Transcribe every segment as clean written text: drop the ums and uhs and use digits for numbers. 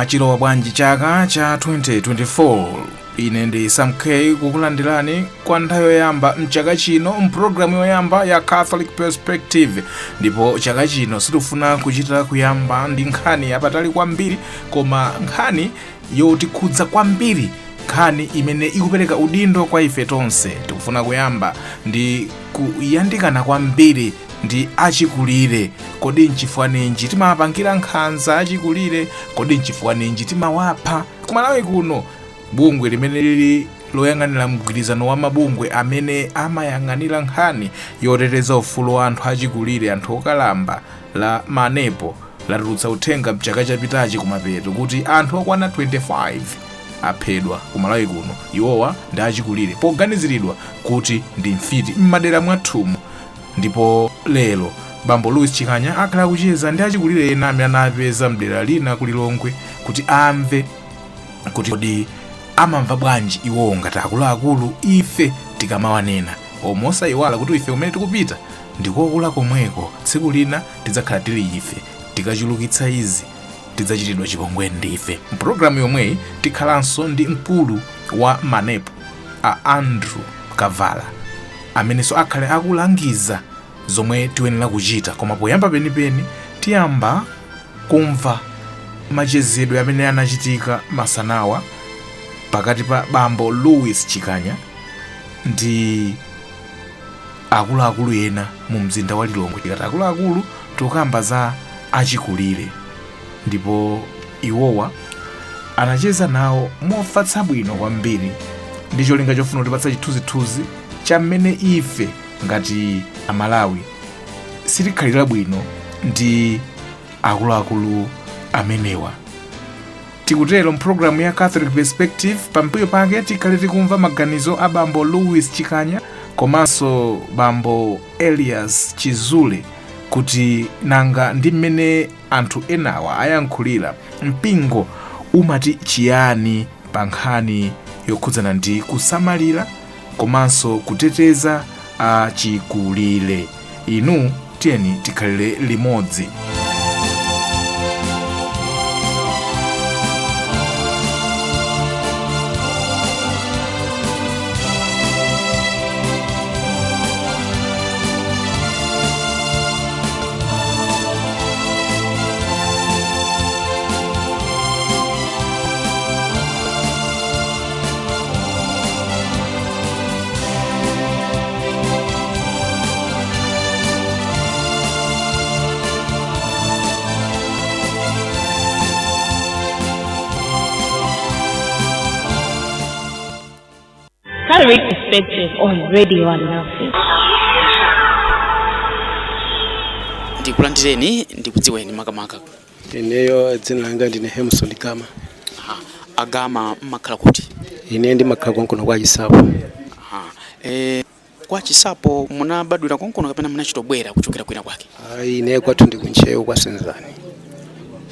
Mwachilowa bwanji chaka cha 2024 ine ndi Sam K kukulandirani kwa nthawi yoyamba mchaka chino mpulogalamu yoyamba ya Catholic Perspective. Ndipo chaka chino sitifuna kuchita kuyamba ndi nkhani yapatali kwambiri, koma nkhani yotikhudza kwambiri, nkhani imene ikupereka udindo kwa ife tonse. Tikufuna kuyamba ndi kuyandikana kwambiri ndi achikulire. Kodi nchifukwa ninji timapangira nkhanza achikulire? Kodi nchifukwa ninji timawapha? Kumalawi kuno bungwe limene lili loyang'anira mgwirizano wa mabungwe amene amayang'anira nkhani yoteteza ufulu wa anthu achikulire, anthu okalamba, la Manepo latulutsa uthenga mchaka chapitachi kumapeto kuti anthu okwana 25 aphedwa kumalawi kuno. Iwowa ndi achikulire poganiziridwa kuti ndi mfiti m'madera mwathumu. Ndipo lero Bambo Louis Chikanya akhala kucheza ndi achikulire ena amene anapeza mdera lina kulilongwe kuti amve kuti kodi amamva bwanji iwo ngati akuluakulu ife tikamawanena, omosa iwala kuti ife kumene tikupita ndikokula komweko. Tsiku lina tidzakhala tili ife, tikachulukitsa izi tidzachitidwa chipongwe ndife. Mpulogalamu yomweyi tikhalanso ndi mkulu wa Manepo Andrew Kavala amenenso akhale akulangiza zomwe tiyenera kuchita. Koma poyamba penipeni tiyamba kumva machezedwe amene anachitika masanawa pakati pa Bambo Louis Chikanya ndi akuluakulu ena mu mzinda wa Lilongwe. Tikati akuluakulu tikamba za achikulire, ndipo iwowa anacheza nawo mofatsa bwino kwambiri ndi cholinga chofuna kutipatsa chithunzithunzi cha mmene ife ngati Amalawi sitikhalira bwino ndi akuluakulu amenewa. Tikutero mpulogalamu ya Catholic Perspective. Pambuyo pake tikhale tikumva maganizo a Bambo Louis Chikanya komanso Bambo Elias Chizule kuti nanga ndi mmene anthu enawa ayankhulira mpingo umati chiyani pa nkhani yokhudzana ndi kusamalira komanso kuteteza achikulire. Inu tiyeni tikhalire limodzi. Catholic Perspective on Radio Anafi. Ndikulandireni ndikudziweni makamaka. Ineyo dzina langa ndine Hemson Gama. Agama makhala kuti? Ine ndi makhala konkono kwa Chisapo. Kwa Chisapo munabadwira konkono kapena munachitobwera kuchokera kwina kwake? Ine kwathu ndi kunchewu kwa Senzani.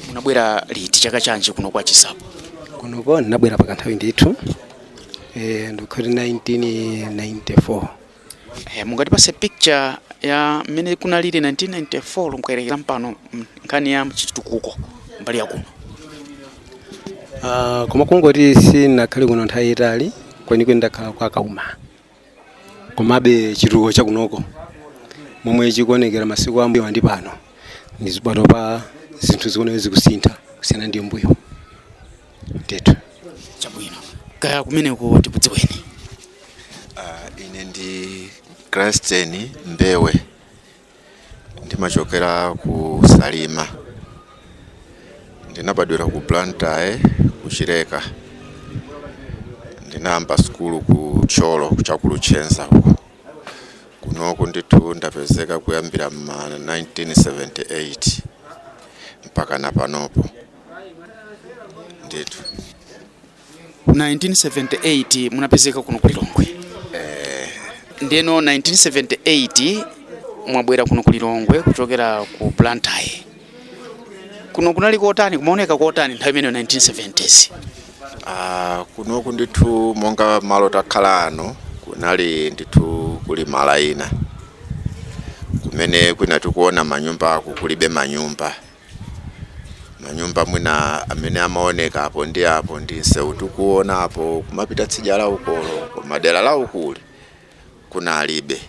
Munabwera liti chaka chanji kuno kwa Chisapo? Kuno ndinabwera pakanthawi ndithu. Ndikoti 1994. Mungatipase picture ya mmene kunalili 1994 mukayelekera mpano nkhani ya chitukuko mbali yakuno. Koma kungoti sinakhale kuno nthawi itali, kwenikweni ndakhala kwa Kauma. Komabe chitukuko chakunoko momwe chikuonekera masiku ambuyo ndi pano ndizibwato pa zinthu zikuoneka zikusintha kusiyana ndi mbuyo. Ndithu chabwino kaya kumene ku tikudziweni. Ine ndi Kristen Mbewe ndimachokera ku Salima. Ndinabadwira ku Blantyre ku Chileka. Ndinayamba skulu ku Cholo kuchakulu Chenza uko. Kunoko ndithu ndapezeka kuyambira ma 1978 mpaka napanopo. Ndithu 1978 munapezeka kuno kulilongwe. Ndeno 1978 mwabwera kuno kulilongwe kuchokera ku Blantyre. Kuno kunali kotani, kumaoneka kotani nthawi imene 1970s? Kunoku ndithu monga malo takhala ano kunali ndithu kuli malaina. Kumene kwina tikuona manyumba kulibe manyumba. manyumba mwina amene amaoneka apo ndi nseu tikuona apo kumapita tsidya la ukolo madera la ukuli kuna alibe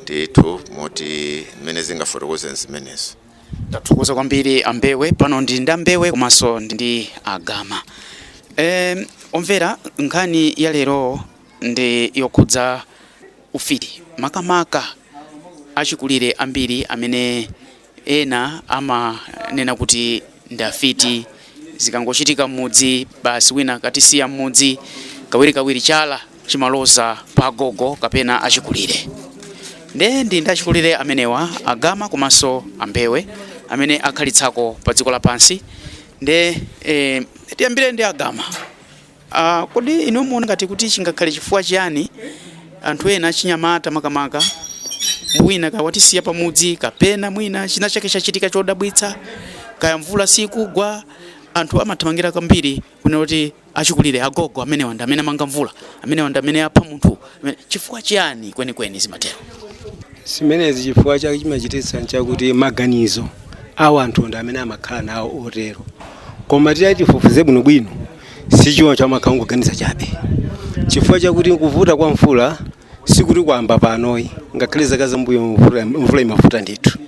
ndithu moti mmene zingafotokoze zimenezo. Tathokoza kwambiri ambewe pano ndi ndambewe komanso ndi agama. Omvera nkhani ya lero ndi yokhudza ufiti makamaka achikulire ambiri amene ena amanena kuti ndafiti zikangochitika mmudzi basi wina katisiya mmudzi kawiri chala chimaloza pa agogo kapena achikulire. Ndi ndachikulire amenewa agama komanso ambewe amene akhalitsako pa dziko lapansi. Tiyambire ndi agama. Kodi inu muona ngati kuti chingakhale chifukwa chiyani anthu ena chinyamata makamaka mwina kawatisiya pamudzi kapena mwina china chake chachitika chodabwitsa kaya mvula sikugwa anthu amathamangira kwambiri kunena kuti achikulire agogo amenewa ndi amene amanga mvula amenewa ndi amene apha munthu chifukwa chiyani kwenikweni zimatero? Zimenezi chifukwa chake chimachititsa nchakuti maganizo awo anthu ndi amene amakhala nawo otero, koma tifufuze bwinobwino sichiwo chamakhala kuganiza chabe chifukwa chakuti kuvuta kwa mvula sikuti kwamba panoyi ngakhale zaka zambuyo mvula imavuta ndithu.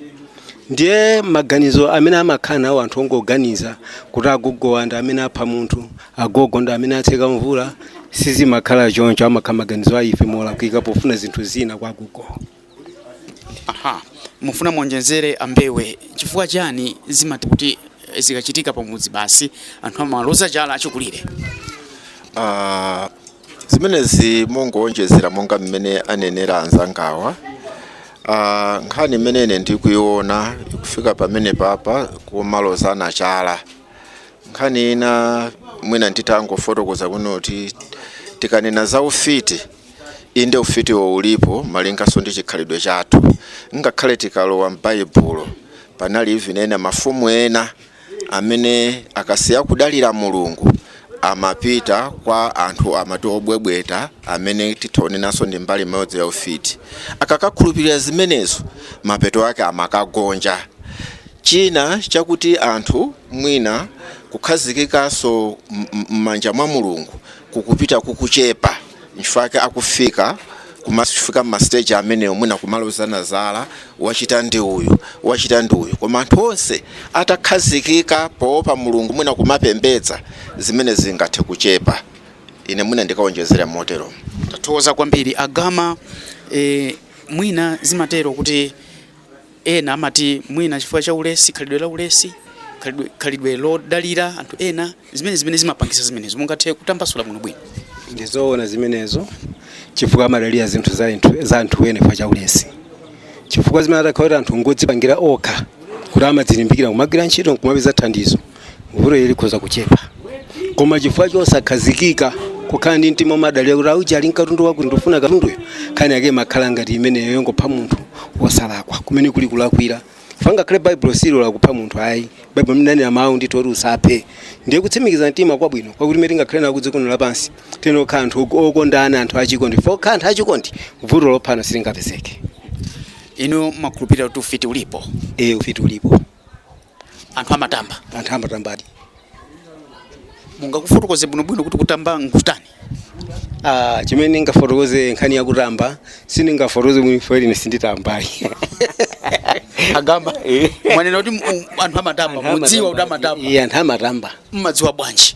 Ndiye maganizo amene amakhala nawo anthu ongoganiza kuti agogo ndi amene apha munthu agogo ndi amene atseka mvula sizimakhala choncho, amakhala maganizo a ife molakwika pofuna zinthu zina kwa agogo. Mufuna muonjezere ambewe chifukwa chani zimati kuti zikachitika pamudzi basi anthu amaloza chala achikulire? Zimenezi mongoonjezera monga mmene anenera anzangawa. Nkhani imene ndikuiona ikufika pamene papa kumaloza na chala. Nkhani ina mwina nditangofotokoza kunoti tikanena za ufiti inde ufiti ulipo malingaso ndi chikhalidwe chathu. Ngakhale tikalowa m'Baibulo panali ivinena mafumu ena amene akasiya kudalira Mulungu amapita kwa anthu amati obwebweta amene titaonenaso ndi mbali imodzi ya ufiti. Akakakhulupirira zimenezo mapeto ake amakagonja. China chakuti anthu mwina kukhazikikaso m'manja mwa Mulungu kukupita kukuchepa nchifukwa akufika kumafika mastage amene mwina kumalozana zala wachita ndi uyu koma anthu onse atakhazikika poopa Mulungu mwina kumapembedza zimene zingathe kuchepa. Ine mwina ndikaonjezera motero. Tathokoza kwambiri agama. Mwina zimatero kuti ena amati mwina chifukwa cha ulesi khalidwe la ulesi khalidwe lodalira anthu ena zimene zimapangisa zimenezo mungathe kutambasula muno bwino? Ndizoona zimenezo chifukwa amadalira zinthu za anthu ene fa cha ulesi chifukwa zimene atakhala anthu ngodzipangira okha kuti amadzilimbikira kumagwira ntchito kumapeza thandizo mvula ilikhoza kuchepa, koma chifukwa chosakhazikika kukhala ndi mtima umadalira kuti auchi ali mkatundu wakuti ndifuna katunduyo nkhani yake makhala ngati imeneyo yongopha munthu wosalakwa kumene kuli kulakwira. Fanga kale Bible silo la kupha munthu ayi. Bible mnanena mawu ndito kuti usaphe. Ndiye kutsimikiza mtima kwabwino kwakuti meti ngakhale na kudziko lapansi teno kanthu okondana anthu achikondi fo kanthu achikondi vuto lophana silingapezeke. Ino makhulupirira kuti ufiti ulipo? Ufiti ulipo. Anthu amatambadi. Mungakufotokoze bwinobwino kuti kutamba nkutani? Chimene ningafotokoze nkhani ya kutamba siningafotokoze mwifeli nisinditambayi. Agamba mwanena kuti anthu amatamba mudziwa kuti amatamba? Anthu amatamba. Mmadziwa bwanji?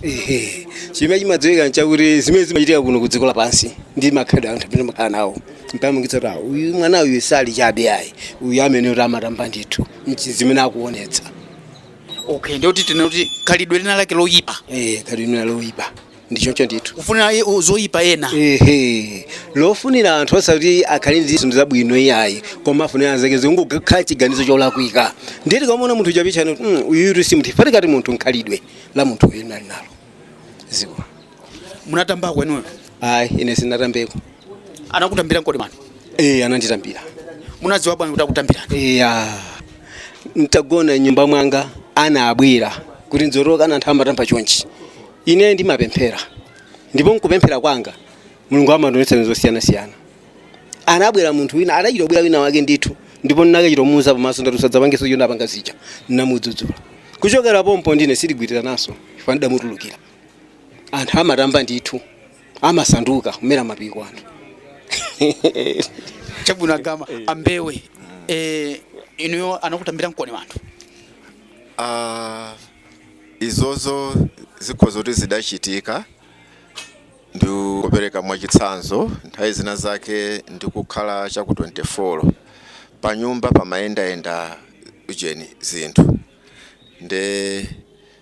Chimene chimadziwika nchakuti zimene zimachitika kuno kudziko lapansi ndi makhalidwe anthu amene makhala nawo. Mpamungitsa kuti uyu mwana uyu sali chabe ayi uyu amene kuti amatamba ndithu zimene akuonetsa. Okay, ndio kuti khalidwe lina lake loyipa. Khalidwe lina loyipa. Ndicho ndithu. Kufunira zoyipa ena. Lofunira anthu osati akhali ndi zinthu zabwino iyayi koma afunira zake zingokhala chiganizo cholakwika. Nditi kamaona munthu chapichana uyu si munthu fati kati munthu nkhalidwe la munthu uyu nali nalo. Ziwa. Munatamba kwenuyo? Ine sinatambeko. Anakutambira ngoti mani? Ananditambira. Munadziwa bwanji kuti akutambira? Ntagona nyumba mwanga ana abwera kuti nzoroka ana anthu amatamba chonchi. Ine ndimapemphera. Ndipo nkupemphera kwanga Mulungu amadonetsa zosiyana-siyana. Anabwera munthu wina adachita bwera wina wake ndithu ndipo ndinakachita muza pamaso ndatusadza pangeso yona pangazija namudzudzula. kuchokera pompo ndine siligwirira naso chifukwa ndamutulukira anthu amatamba ndithu amasanduka kumera mapiko anthu chabwino Agama ambewe inuyo anakutambira mkoni wanthu izozo zikhoza kuti zidachitika ndikupereka mwachitsanzo nthawi zina zake ndikukhala chaku 24 pa nyumba pamayendayenda ujeni zinthu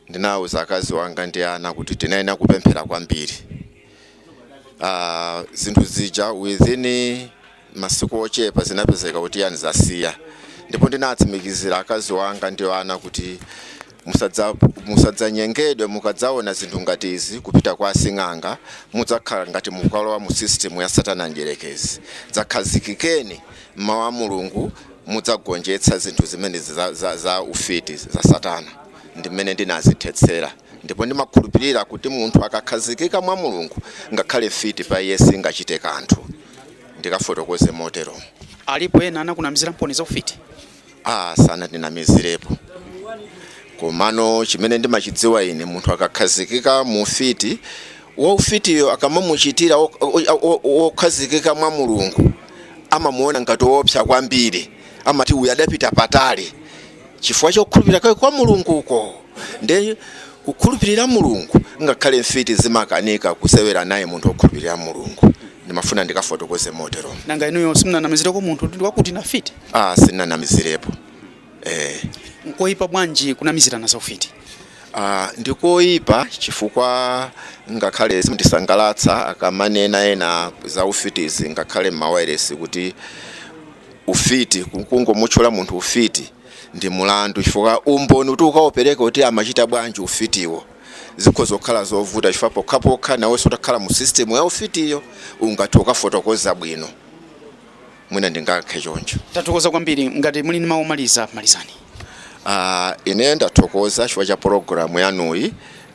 ndinawuza akazi wanga ndi ana kuti tinayenera kupemphera kwambiri zinthu zija within masiku ochepa zinapezeka kuti yani zasiya ndipo ndinatsimikizira akazi wanga ndi ana kuti musadzanyengedwe mukadzaona zinthu ngati izi kupita kwa asing'anga mudzakhala ngati mukalowa mu system ya satana njerekezi dzakhazikikeni mawu a Mulungu mudzagonjetsa zinthu zimene za ufiti za satana ndimene ndinazithetsera ndipo ndimakhulupirira kuti munthu akakhazikika mwa Mulungu ngakhale fiti pa iye singachite kanthu ndikafotokoze motero. Alipo ena anakunamizira mponi za ufiti? Sana ndinamizirepo komano chimene ndimachidziwa ine munthu akakhazikika mu ufiti wa ufitiyo akamamuchitira wokhazikika mwa Mulungu amamuona ngati woopsa kwambiri amati uyu adapita patali chifukwa chokhulupirira kwa Mulungu uko nde kukhulupirira Mulungu ngakhale mfiti zimakanika kusewera naye munthu wokhulupirira Mulungu ndimafuna ndikafotokoze motero. Nanga inuyo simnanamizira ko munthu ndi wakuti na fiti? Sinanamizirepo. Nkoyipa bwanji kunamizirana za ufiti? Ndikoyipa chifukwa ngakhale ndisangalatsa akamanena ena za ufitizi ngakhale mawiresi kuti ufiti kungomuchola munthu ufiti ndi mulandu chifukwa umboni kuti ukaopereka kuti amachita bwanji ufitiwo zikhoza kukhala zovuta chifukwa pokhapokha nawe sotakhala mu system ya ufitiyo ungati ukafotokoza bwino mwina ndingakhe choncho. Tatokoza kwambiri ngati muli mawu malizani. Ine ndathokoza chifukwa cha programu yanuyi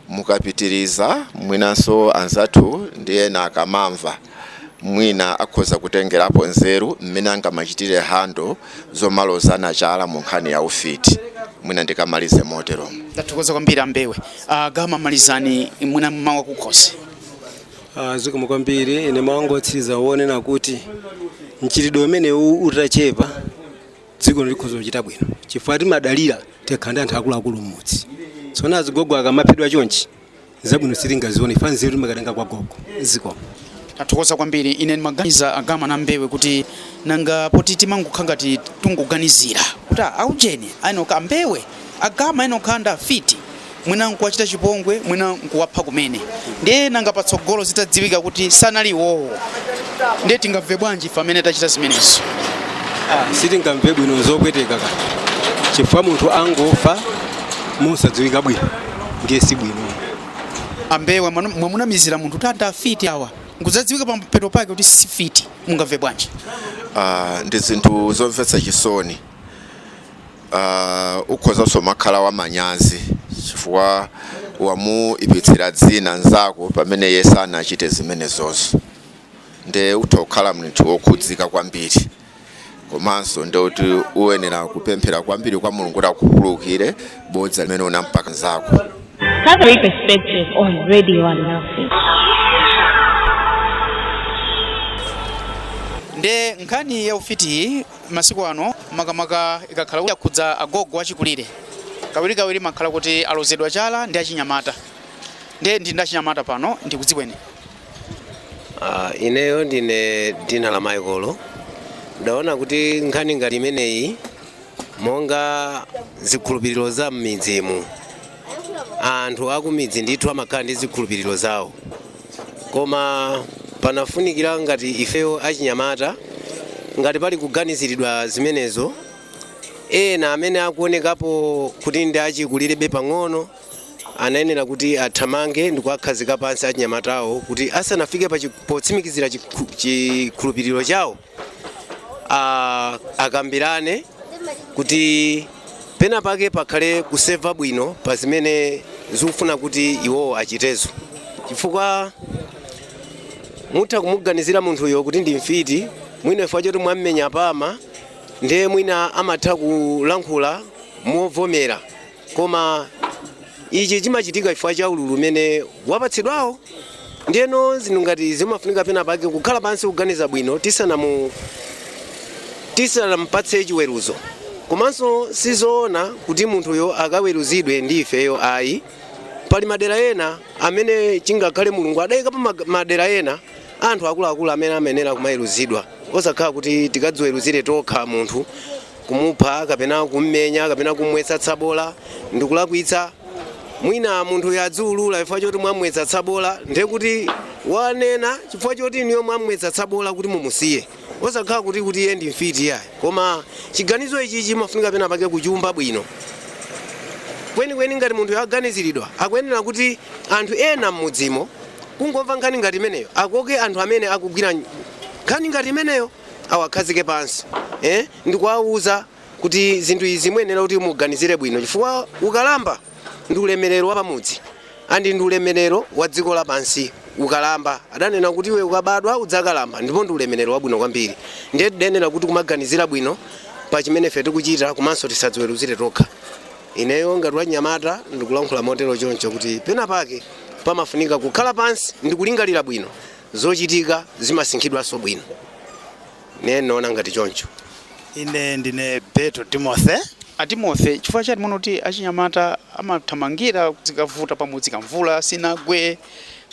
mukapitiriza mwinanso anzathu ndiye na akamamva mwina akhoza kutengerapo nzeru mmene angamachitire hando zomalozana chala mu nkhani ya ufiti mwina ndikamalize motero. Tatokoza kwambiri ambewe. Agama malizani mwina mawu kukhosi. Zikomo kwambiri ine mangotsiza wonena kuti mchitidwe umene utachepa dziko likhoza kuchita bwino chifukwa timadalira tekhanda anthu akuluakulu mmudzi tsopano azigogo akamaphedwa chonchi zabwino sitingazione ifa nzeru timakatenga kwa gogo zikomo. Tatokoza kwambiri ine maganiza Agama na mbewe kuti nanga poti timangokhala ngati tungoganizira kuti aujeni anoka mbewe Agama inokhanda fiti mwina nkuwachita chipongwe mwina nkuwapha kumene ndiye nanga patsogolo zitadziwika kuti sanaliwowo ndiye tingamve bwanji pamene tachita zimenezo? Sitingamve bwino zopweteka kati chifukwa munthu angofa musadziwika bwino ndiye si bwino. Ambewe mwamunamizira munthu tanda fiti awa nguzadziwika pampeto pake kuti si fiti mungamve bwanji? Ndi zinthu zomvetsa chisoni. Ukhoza somakhala wa manyazi chifukwa wamuipitsira dzina nzako pamene yesa anachite zimenezozo nde utokhala munthu wokhudzika kwambiri komanso nde kuti uyenera kupemphera kwambiri kwa Mulungu kuti akukhululukire bodza limene unampaka nzako. Catholic Perspective on Radio and Nothing. Nde nkhani ya ufiti masiku ano makamaka ikakhala yakhudza agogo achikulire kawirikawiri makhala kuti alozedwa chala ndi achinyamata nde ndi ndachinyamata pano ndikudziweni. Ineyo ndine Dina la Michael ndaona kuti nkhani ngati imeneyi monga zikhulupiriro za m'midzimu anthu akumidzi ndithu amakhala ndi zikhulupiriro zawo koma panafunikira ngati ifeyo achinyamata ngati pali kuganiziridwa zimenezo ena amene akuonekapo kuti ndi achikulirebe pang'ono anayenera kuti athamange ndi kuwakhazika pansi achinyamatawo kuti asanafike potsimikizira chikhulupiriro chawo akambirane kuti pena pake pakhale kuseva bwino pa zimene zikufuna kuti iwowo achitezo chifukwa mutha kumuganizira munthuyo kuti ndi mfiti mwina chifukwa choti mwammenya pama ndiye mwina amatha kulankhula movomera koma ichi chimachitika chifukwa cha ululu umene wapatsidwawo. Ndiyeno zinthu ngati zimafunika pena pake kukhala pansi kuganiza bwino tisanampatse chiweruzo. Komanso sizoona kuti munthuyo akaweruzidwe ndi ifeyo ayi. Pali madera ena amene chingakhale Mulungu adayika pa madera ena anthu akuluakulu amene amenera kumaweruzidwa. Osakhala kuti tikadziweruzire tokha munthu kumupha kapena kummenya kapena kumwetsa tsabola ndikulakwitsa. Mwina munthu yadziulula chifukwa choti mwamwetsa tsabola ndiye kuti wanena chifukwa choti iniyo mwamwetsa tsabola kuti mumusiye. Osakhala kuti iye ndi mfiti yayi. Koma chiganizo ichi chimafunika pena pake kuchumba bwino. Kwenikweni ngati munthu yaganiziridwa akuyenera kuti anthu ena m'mudzimo kungomva nkhani ngati imeneyo akoke anthu amene akugwira nkhani ngati imeneyo awakhazike pansi ndikuwawuza kuti zinthu izi muyenera kuti muganizire bwino chifukwa ukalamba ndi ulemerero wa pamudzi andi ndi ulemerero wa dziko lapansi. Ukalamba adanena kuti iwe ukabadwa udzakalamba ndipo ndi ulemerero wabwino kwambiri. Ndiye tiyenera kuti kumaganizira bwino pa chimene ife tikuchita komanso tisadziweruzire tokha. Ineyo ngati wanyamata ndikulankhula motero choncho kuti pena pake pamafunika kukhala pansi ndi kulingalira bwino zochitika zimasinkhidwanso bwino. Naona ngati choncho. Ine ndine Beto Timothy. Timothy, chifukwa chati muno kuti achinyamata amathamangira zikavuta pamudzi kamvula sinagwe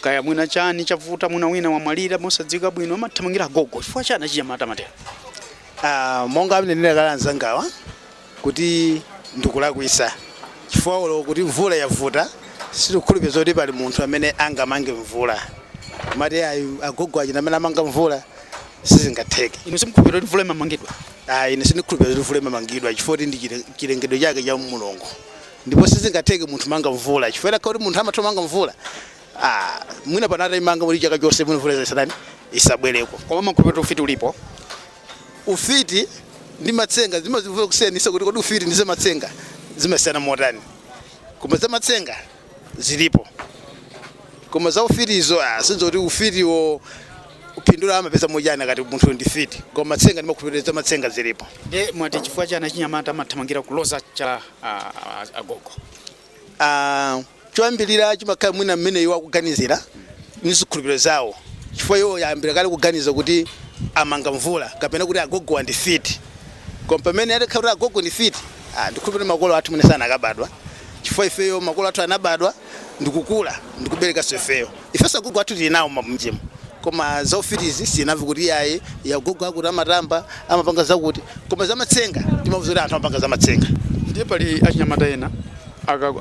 kaya mwina chani chavuta mwina wina wamwalira mosadziwika bwino amathamangira gogo. Chifukwa chani achinyamata amatero? Monga amene ndinakalanza ngawa kuti ndikulakwisa chifukwa kuti mvula yavuta sikukhulupirira kuti pali munthu amene angamange mvula. Mati agogo achina amene amanga mvula sizingatheke. Inu simukhulupirira kuti mvula imamangidwa? Ine sindikukhulupirira kuti mvula imamangidwa chifukwa ndi chilengedwe chake cha Mulungu. Ndipo sizingatheke munthu manga mvula chifukwa kuti munthu amatha manga mvula mwina panata imanga muri chaka chonse mvula isabwereko. Koma makhulupirira ufiti ulipo? Ufiti ndi matsenga zimazivuka kusiyanisa kuti kodi ufiti ndi matsenga zimasiyana motani. Koma za matsenga zilipo. Koma za ufiti izo sinzoti ufitiwo upindula amapeza mojana kati munthu ndi fiti. Koma matsenga ndimakhulupirira za matsenga zilipo. Mwati chifukwa chani achinyamata amathamangira kuloza cha agogo? Choyambirira chimakhala mwina mmene iwo akuganizira nizikhulupiriro zawo. Chifukwa iwo yambira kale kuganiza kuti amanga mvula kapena kuti agogo ndi fiti. Koma pamene atakhala agogo ndi fiti ndikhulupirira makolo athu mwene sana akabadwa. Chifukwa ifeyo makolo athu anabadwa ndikukula ndikubereka ifeyo. Ifeso agogo athu tili nawo mumjimo. Koma za ufitizi sinavi kuti yaye yagogo akuti amatamba amapanga zakuti. Koma za matsenga timavuzira anthu amapanga za matsenga. Ndiye pali achinyamata ena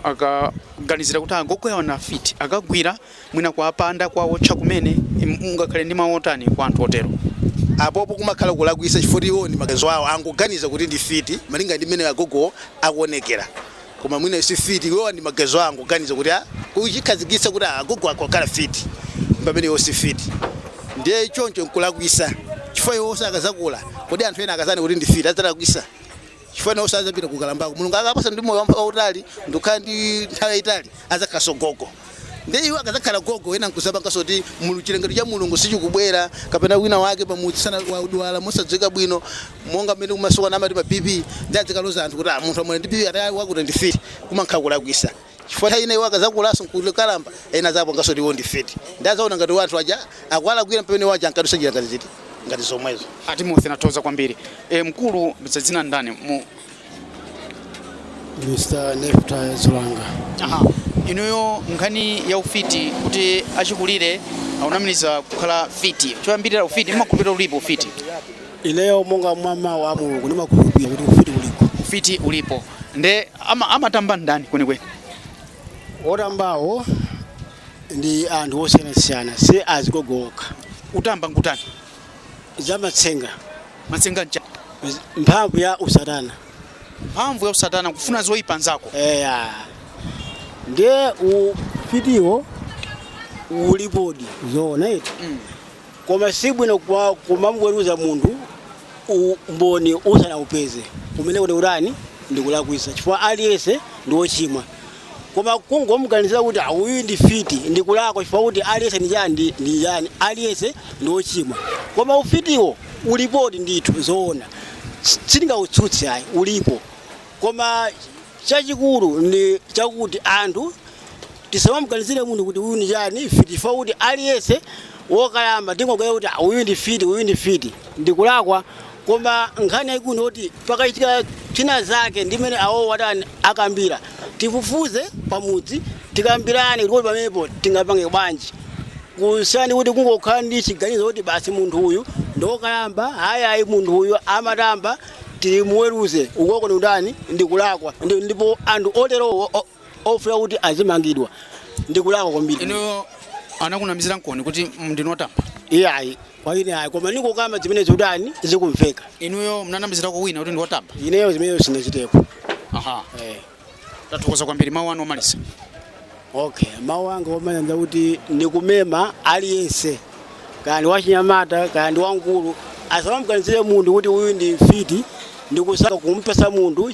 akaganizira kuti agogo yawo na fiti akagwira mwina kwa apanda kwawo chakumene ungakhale ndi mawotani kwa anthu otero. Apopo kumakhala kulakwisa chifukwa iwo ndi maganizo awo angoganiza kuti ndi fiti malinga ndi mmene agogo akuonekera. Koma mwina si fiti iwo ndi maganizo ango kuganiza kuti kuchikhazikitsa kuti agogo akakhala fiti pamene iwo si fiti. Ndiye choncho nkulakwisa chifukwa iwo sakazakula kodi anthu ena akazani kuti ndi fiti adzalakwisa. Chifukwa iwo sazapita kukalambako Mulungu akapasa ndi moyo wautali ndikhala ndi nthawi yaitali azakhaso gogo. Ndiye iwo akazakhala gogo ena nkusapanga soti chilengedwe cha Mulungu sichikubwera kapena wina wake pamudzi sana wadwala mosadziwika bwino monga mmene kumasuka namati pa BP ndiye adzikaloza anthu kuti munthu amene ndi BP atali wakuti ndi fiti kumakhala kulakwisa. Chifukwa ina iwo akazakulaso nkukalamba ena zapanga soti iwo ndi fiti. Ndiye azaona ngati wanthu aja akwala kwira pamene waja ankadusajira ngati ziti ngati zomwezo. Timothy natoza kwambiri. Mkulu mzadzina ndani Mr. Nefta Zulanga. Inuyo nkhani ya ufiti kuti achikulire aunamiliza kukhala fiti. Choyambirira ufiti makhulupiriro ulipo ufiti. Ineyo monga mama wa Mulungu ndimakhulupirira kuti ufiti ulipo. Ufiti ulipo. Nde amatamba ndani kwenikweni? Otambawo ndi anthu osiyanasiyana si azigogoka. Utamba nkutani? Zamatsenga. Matsenga ncha? Mphamvu ya usatana. Mphamvu ya usatana kufuna zoyipa nzako. Ndiye ufitiwo ulipodi zoona iti. Koma sibwino kumamweruza munthu mboni usana upeze. Umene kuti urani ndikulakwisa. Chifukwa aliyese ndi wochimwa. Koma kungomuganizira kuti uyu ndi fiti ndikulakwa chifukwa kuti aliyese ndi yani aliyese ndi wochimwa. Koma ufitiwo ulipodi ndithu zoona. Sindingautsutse ayi ulipo. Koma chachikulu ni chakuti anthu tisamamganizire munthu kuti uyu ni chani fiti fa kuti aliyense wokalamba tingokwera kuti uyu ndi fiti ndikulakwa koma nkhani yayikulu kuti pakaitika china zake ndimene awo wadani akambira tifufuze pamudzi tikambirane kuti pamenepo tingapange bwanji kusiyana kuti kungokhala ndi chiganizo kuti basi munthu uyu ndokalamba hayi munthu uyu amatamba timuweruze ukoko ni udani ndikulakwa ndipo anthu otero ofuna kuti azimangidwa ndikulakwa kwambiri. Ino anakunamizira nkoni kuti ndinotamba iyayi kwaine ayi koma nikokamba zimene zudani zikumveka. Inuyo mnanamizira ko wina kuti ndiwotamba ineyo zimeneyo sinachitepo. Aha tathokoza kwambiri mawu anu omalisa. Okay mawu anga omaliza kuti ndikumema aliyense kandi wachinyamata kandi wankulu asamamganizire munthu kuti uyu ndi fiti ndikusaka kumpesa munthu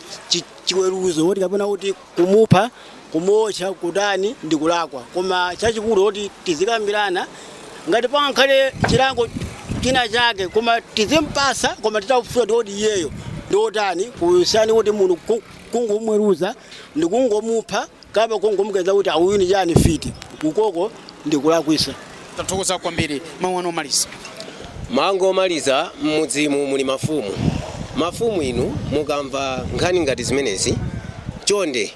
chiweruzo kuti kapena kuti kumupha kumotcha kudani ndikulakwa koma chachikulu kuti tizikambirana ngati pangakhale chilango china chake koma tizimpasa koma titafuna kuti iyeyo ndiotani kusiyana kuti munthu kungomweruza ndikungomupha kaba kungomugeza kuti uyu ni chani fiti ukoko ndikulakwisa. Tathokoza kwambiri mawu anu omalisa. Mango omaliza mmudzimu muli mafumu inu mukamva nkhani ngati zimenezi chonde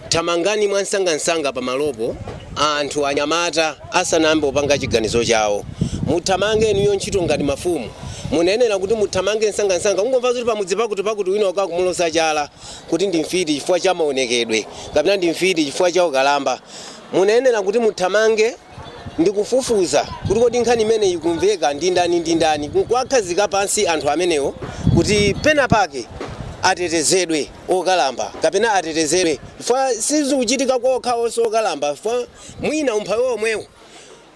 tamangani mwansangansanga pamalopo anthu anyamata asanambe opanga chiganizo chawo mutamange inuyo ntchito ngati mafumu munenera kuti mutamange nsangansanga ungomva kuti pamudzi pakuti wina wakakumulosa chala kuti ndi mfiti chifukwa cha maonekedwe kapena ndi mfiti chifukwa cha ukalamba munenera kuti mutamange ndikufufuza kuti kodi nkhani imene ikumveka ndindani kuwakhazika pansi anthu amenewo kuti pena pake atetezedwe okalamba kapena atetezedwe fa sizikuchitika kokha okalamba fa mwina umphawi omwewo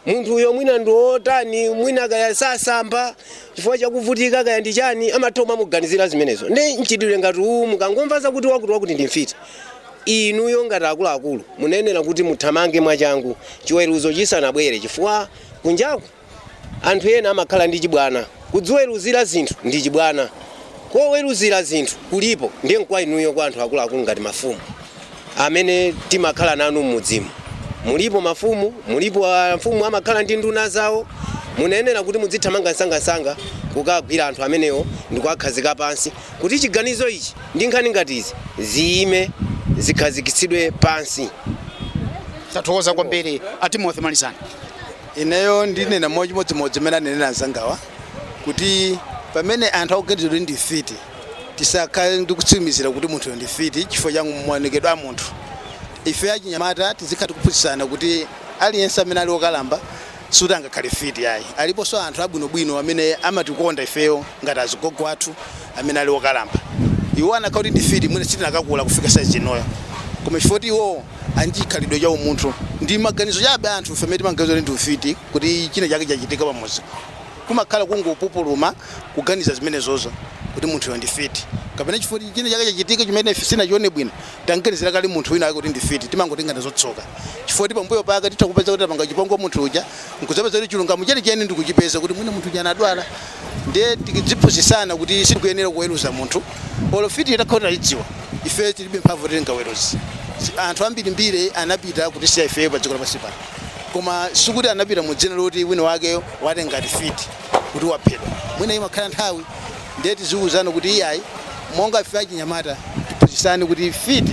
munthu uyo mwina ndiotani mwina kaya sasamba chifukwa chakuvutika kaya ndi chani amatoma muganizira zimenezo ndi mchitidwe ngati uwu mukangomva zakuti wakuti ndi mfiti inuyo ngati akuluakulu munenera kuti muthamange mwachangu chiweruzo chisanabwere chifukwa kunjaku anthu ena amakhala ndi chibwana kudziweruzira zinthu ndi chibwana koweruzira zinthu kulipo ndiye kwa inuyo kwa anthu akuluakulu ngati mafumu amene timakhala nanu mmudzimu mulipo mafumu mulipo mafumu amakhala ndi nduna zawo munenera kuti mudzithamanga nsangansanga kukagwira anthu amenewo ndikuwakhazika pansi kuti chiganizo ichi ndi nkhani ngati izi ziyime zikhazikitsidwe pansi. Tathokoza kwambiri Timothy malizani. Ineyo ndinena modzimodzi mena nenera nsangawa kuti pamene anthu akuganiza kuti ndi fiti tisakhala ndikutsimizira kuti munthu ndi fiti chifukwa cha muonekedwe a munthu ife achinyamata tizikhala tikuphunzitsana kuti aliyense amene ali okalamba suti angakhale fiti ayi aliponso anthu abwinobwino amene amatikonda ifeyo ngati azigogo athu amene ali okalamba iwo anakhala kuti ndi fiti mwene sitinakakula kufika saizi inoyo koma chifukwa kuti iwo anchikhalidwe cha umunthu ndi maganizo chabe anthu ife amene timaganiza kuti ndi fiti kuti china chake chachitika pamuzi kumakhala kungopupuluma kuganiza zimenezozo kuti munthu ndi fiti kapena chifukwa china chake chachitika chimene sinachione bwino tanganizira kali munthu wina kuti ndi fiti timangotingana zotsoka chifukwa pambuyo pake titakupeza kuti apanga chipongo munthu uja nkuzapeza kuti chilungamo chenicheni ndikuchipeza kuti mwina munthu uja adwala ndiye tidziphunzitsana kuti sitikuyenera kuweruza munthu olo fiti itakhala idziwa ife tilibe mphamvu tingaweruze anthu ambirimbiri anapita kuti siya ifeyo pa dziko lapansi pano koma sikuti anapita mu dzina loti wina wake watengati fiti kuti waphedwa mwina imakhala nthawi ndiye tiziwuzana kuti iyayi monga ife achinyamata tiphunzitsane kuti fiti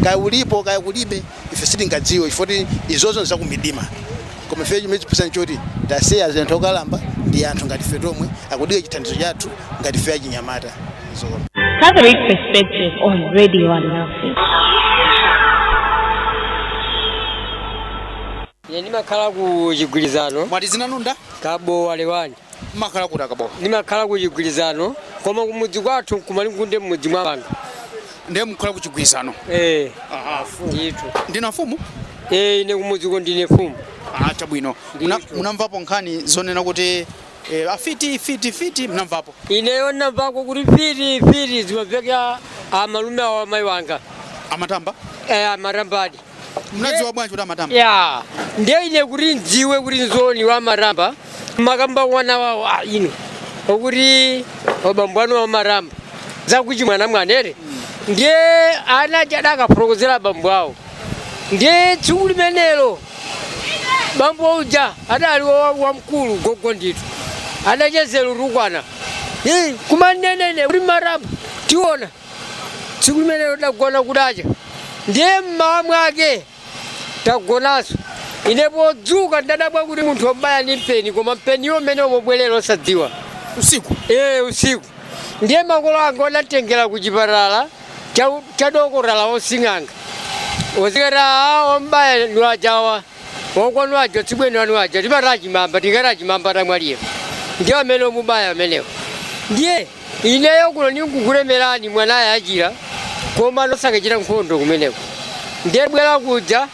kaya ulipo kaya kulibe ife sitingadziwe chifukwa izozo zakumidima koma ife chimene tiphunzitsane choti tasiya zinthu okalamba ndi anthu ngati ife tomwe akudika chithandizo chathu ngati ife achinyamata. Catholic Perspective on Radio Alnafsi. Ndimakhala ku chigwirizano. Mwati zinanunda? Kabo walewani. Makhala kuti akabo. Ndimakhala ku chigwirizano koma kumudzi kwathu kumali kunde mudzi mwa bantu. Ndiye mukhala ku chigwirizano. Aha, nditu. Ndina fumu? Ine kumudzi ko ndine fumu. Chabwino. Munamvapo nkhani zonena kuti fiti mnamvapo? Ineyo namvako kuti fiti zimapeka amalume awa mai wanga. Amatamba? Amarambadi. Mnadziwa bwanji kuti amatamba? Ya, ndiye ine kuti ndziwe kuti nzoni wa maramba makamba wana wawo ino. Okuti obambwano wa maramba. Zakuchi mwana mwanere. ndiye anaja adakafotokozera bambo awo ndiye tsiku limenelo bambo uja adali wamkulu gogo ndithu adachezera utukwana kumanenene uli maramba tiona tsiku limenelo tagona kudacha ndiye mmawa mwake tagonaso inepo dzuka ndadabwa kuti munthu wobaya ni mpeni koma mpeniwo mmene umobwerera osadziwa usiku usiku ndiye makolo anga onatengera ku chipatala chadokorala osing'anga osikata ombaya niwajawa okwanwajo tsibweni wanwajo timatachimamba tikatachimamba tamwaliyo ndiye amene omubaya amenewo ndiye ineyo kuno ninkukulemerani mwanaye achira koma nosakachita nkhondo kumeneko ndiye bwera kuja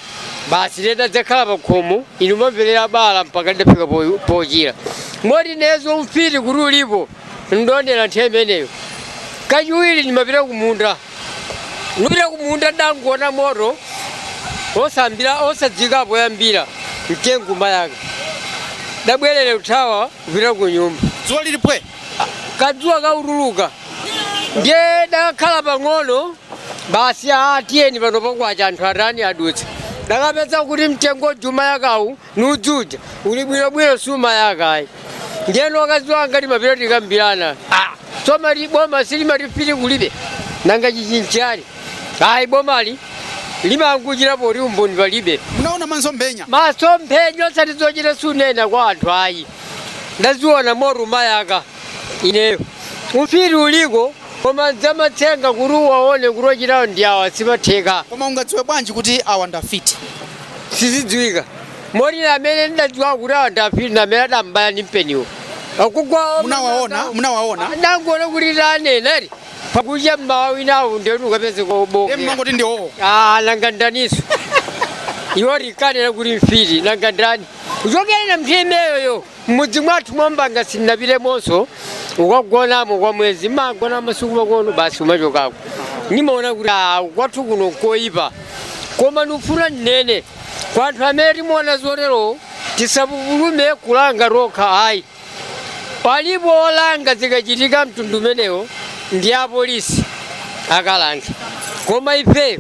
basi leta dzakhala pakhomo inu mamverera bala mpaka ndafika pochira moti nezo mfiti kuti ulipo ndondera nthawi imeneyo kachiwiri ndimapita kumunda ndipita kumunda danguona moto osadzikapo yambira mtengu mayaka dabwerere kuthawa kupita ku nyumba dzuwa lilipwe kadzuwa kautuluka ndiye dakakhala pang'ono basi tiyeni pano pakwacha anthu atani adutsa dakapeza kuti mtengo juma yakawu nudzuja uli bwinobwino suma yakayi ndiyeno wakazi wanga timapita tikambirana somali boma silimatifiti kulibe nanga chichinchali ayi bomali limanguchira poti umboni palibe munaona masomphenya osati zochita sunena kwa anthu ayi ndaziona moru mayaka ineyo ufiti uliko koma nzamatsenga kuti uwaone kuti ochitawo ndi awa simatheka koma ungadziwe bwanji kuti awa ndafiti sizidziwika moti amene ndadziwa kuti awa ndafiti namene adambaya ndi mpeniwo akugwa munawaona ndangoona kuti tanenari pakucha mmawa winawo ndiyoti ukapeze koboka mangoti ndiwowo nanga ndaniso iwo rikanena kuti mfiti nanga ndani kuchokerera mthimeyoyo mmudzi mwathu mombanga sinnapitemonso ukagonamo kwa mwezi magona masiku makono basi umachokako nimaona kuti kwathu kuno koyipa koma nufuna nnene kwa anthu amene timuona zotero tisapupulume kulanga rokha ayi palipo olanga zikachitika mtundu umenewo ndi apolisi akalanga koma ife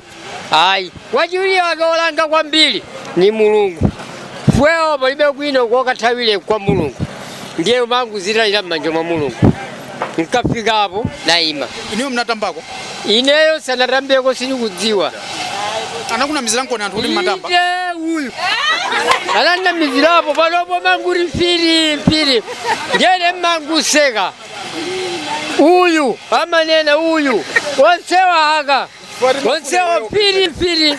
ayi wachiwiri akaolanga kwambiri ni mulungu fwewo palibe kwino kokathawire kwa mulungu ndiye umanguzitayira m'manja mwa mulungu nkafikapo naima ineyo mnatambako ineyo sanatambeko sindikudziwa anakunamizira nkona anthu kuti mmatamba uyu ananamizirapo panopo manguti mpiri ndiyene mmanguseka uyu amanena uyu onsewa aka onsewa mpiri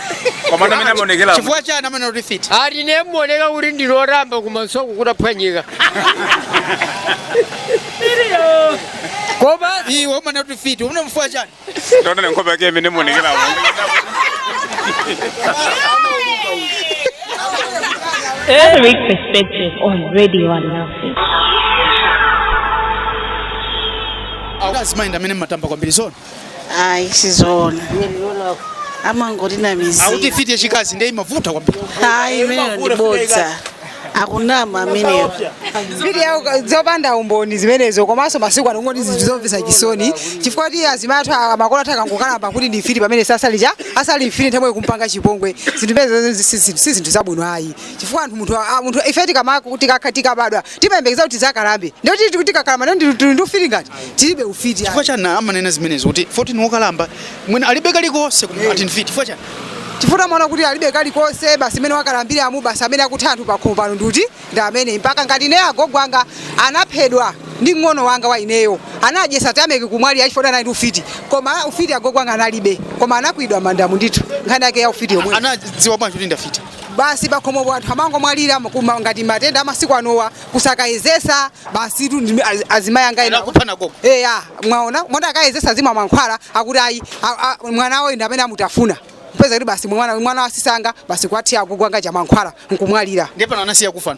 chifukwa chani amene kuti fiti ati nemuoneka kuti ndiloramba kumasoko kutaphwanyika koma iwe umane kuti fiti umene mfukwa chani ndona nkhope yake imene muonekerapo Catholic Perspective on Radio Alnafit. akazimayenda amene mmatamba kwambiri zona ayi sizona amangoti na mizi akuti fiti yachikazi ndiye imavuta kwambiri ayi imene ndibodza akunama ameneyo Zipiri zopanda umboni zimenezo komanso masiku anongoti zizomvesa chisoni chifukwa kuti azimatu amakolo atakangokala kuti ndi fiti pamene asali mfiti nthawi kumpanga chipongwe zinthu peze si zinthu zabwino ayi chifukwa munthu ife tikabadwa timayembekeza kuti zakalambe ndikuti tikakalamba ndi ufiti ngati tilibe ufiti chifukwa chani amanena zimenezo kuti 14 wokalamba mwene alibe kalikose ati mfiti chifukwa chani chifukwa mwana kuti alibe kalikonse basi mene wakalambira amu basi amene akuti anthu pakhomo pano nduti ndi amene mpaka ngati ineyo agogo anga anaphedwa ndi ng'ono wanga wa ineyo anadyesa tameke kumwali achifota nayi ndi ufiti koma ufiti agogo anga analibe koma anakwidwa mandamu ndithu nkhani yake ya ufiti yomwe anadziwa bwanji kuti ndafiti basi pakhomo anthu amangomwalira ngati matenda amasiku anowa kusakayezesa basi tu azimayi anga mwaona mwana akayezesa zima mankhwala akuti ayi mwanawo ndi amene amutafuna peza kuti basi mwana wasisanga basi kwathi agogo anga chamankhwala nkumwalira ndiye pano anasiya kufa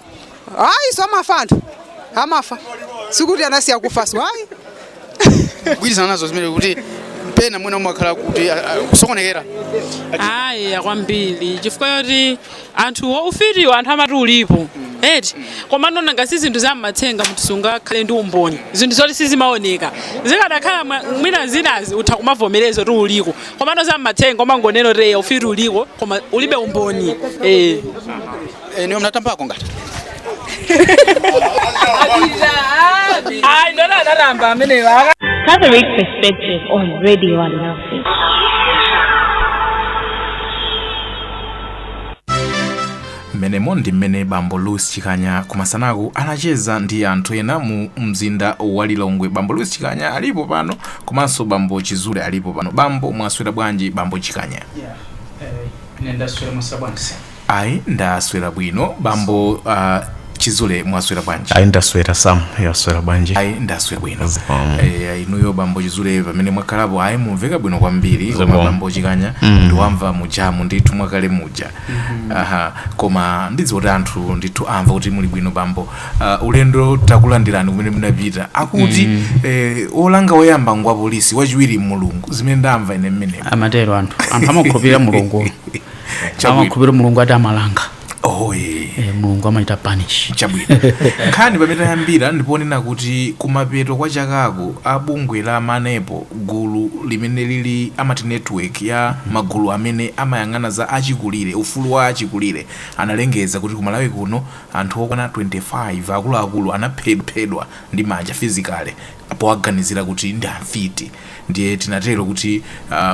ayi so amafa sikuti anasiya kufa so ayi kugwirizana nazo zimene kuti pena mwina umakhala kuti kusokonekera ayi akwambiri chifukwa yoti anthu ufitiwo anthu amati ulipo eti koma nona ngasi zinthu zammathenga munthu sungakhale ndi umboni zinthu zoti sizimaoneka zikadakhala mwina zinazi utha kumavomereza kuti uliko koma no zammathenga koma ngoneno reya ufiti uliko koma ulibe umboni niyo mnatambako ngati hayi ndona anaramba ameneyo Catholic Perspective on Radio and Love. mmenemo ndi mmene bambo Louis Chikanya kumasanaku anacheza ndi anthu ena mu mzinda wa Lilongwe. Bambo Louis Chikanya alipo pano komanso bambo Chizule alipo pano. Bambo mwaswera bwanji bambo Chikanya? Ndaswera musabwanji. Ayi ndaswera bwino. Bambo Chizule mwaswera bwanji? Ayi ndaswera Sam yaswera bwanji. Ayi ndaswera bwino. Inuyo bambo Chizule pamene mwakalapo ayi mumveka bwino kwambiri koma bambo Chikanya ndiwamva mujamu ndithu mwakale muja. Koma ndidziwoti anthu ndithu amva kuti muli bwino bambo. Ulendo takulandirani kumene munapita akuti olanga woyamba ngwa polisi wachiwiri mulungu zimene ndamva ine mmene Amatero anthu amakhulupirira mulungu. Amakhulupirira mulungu ati amalanga. Mulungu amaita punish. Chabwino. Nkhani pamene yambira ndiponena kuti kumapeto kwa chakako abungwe la Manepo gulu limene lili amati network ya magulu amene amayang'ana za achikulire ufulu wa achikulire analengeza kuti kumalawi kuno anthu okwana 25 akuluakulu anaphedwa ndi manja physically powaganizira kuti ndi amfiti. Ndiye tinatero kuti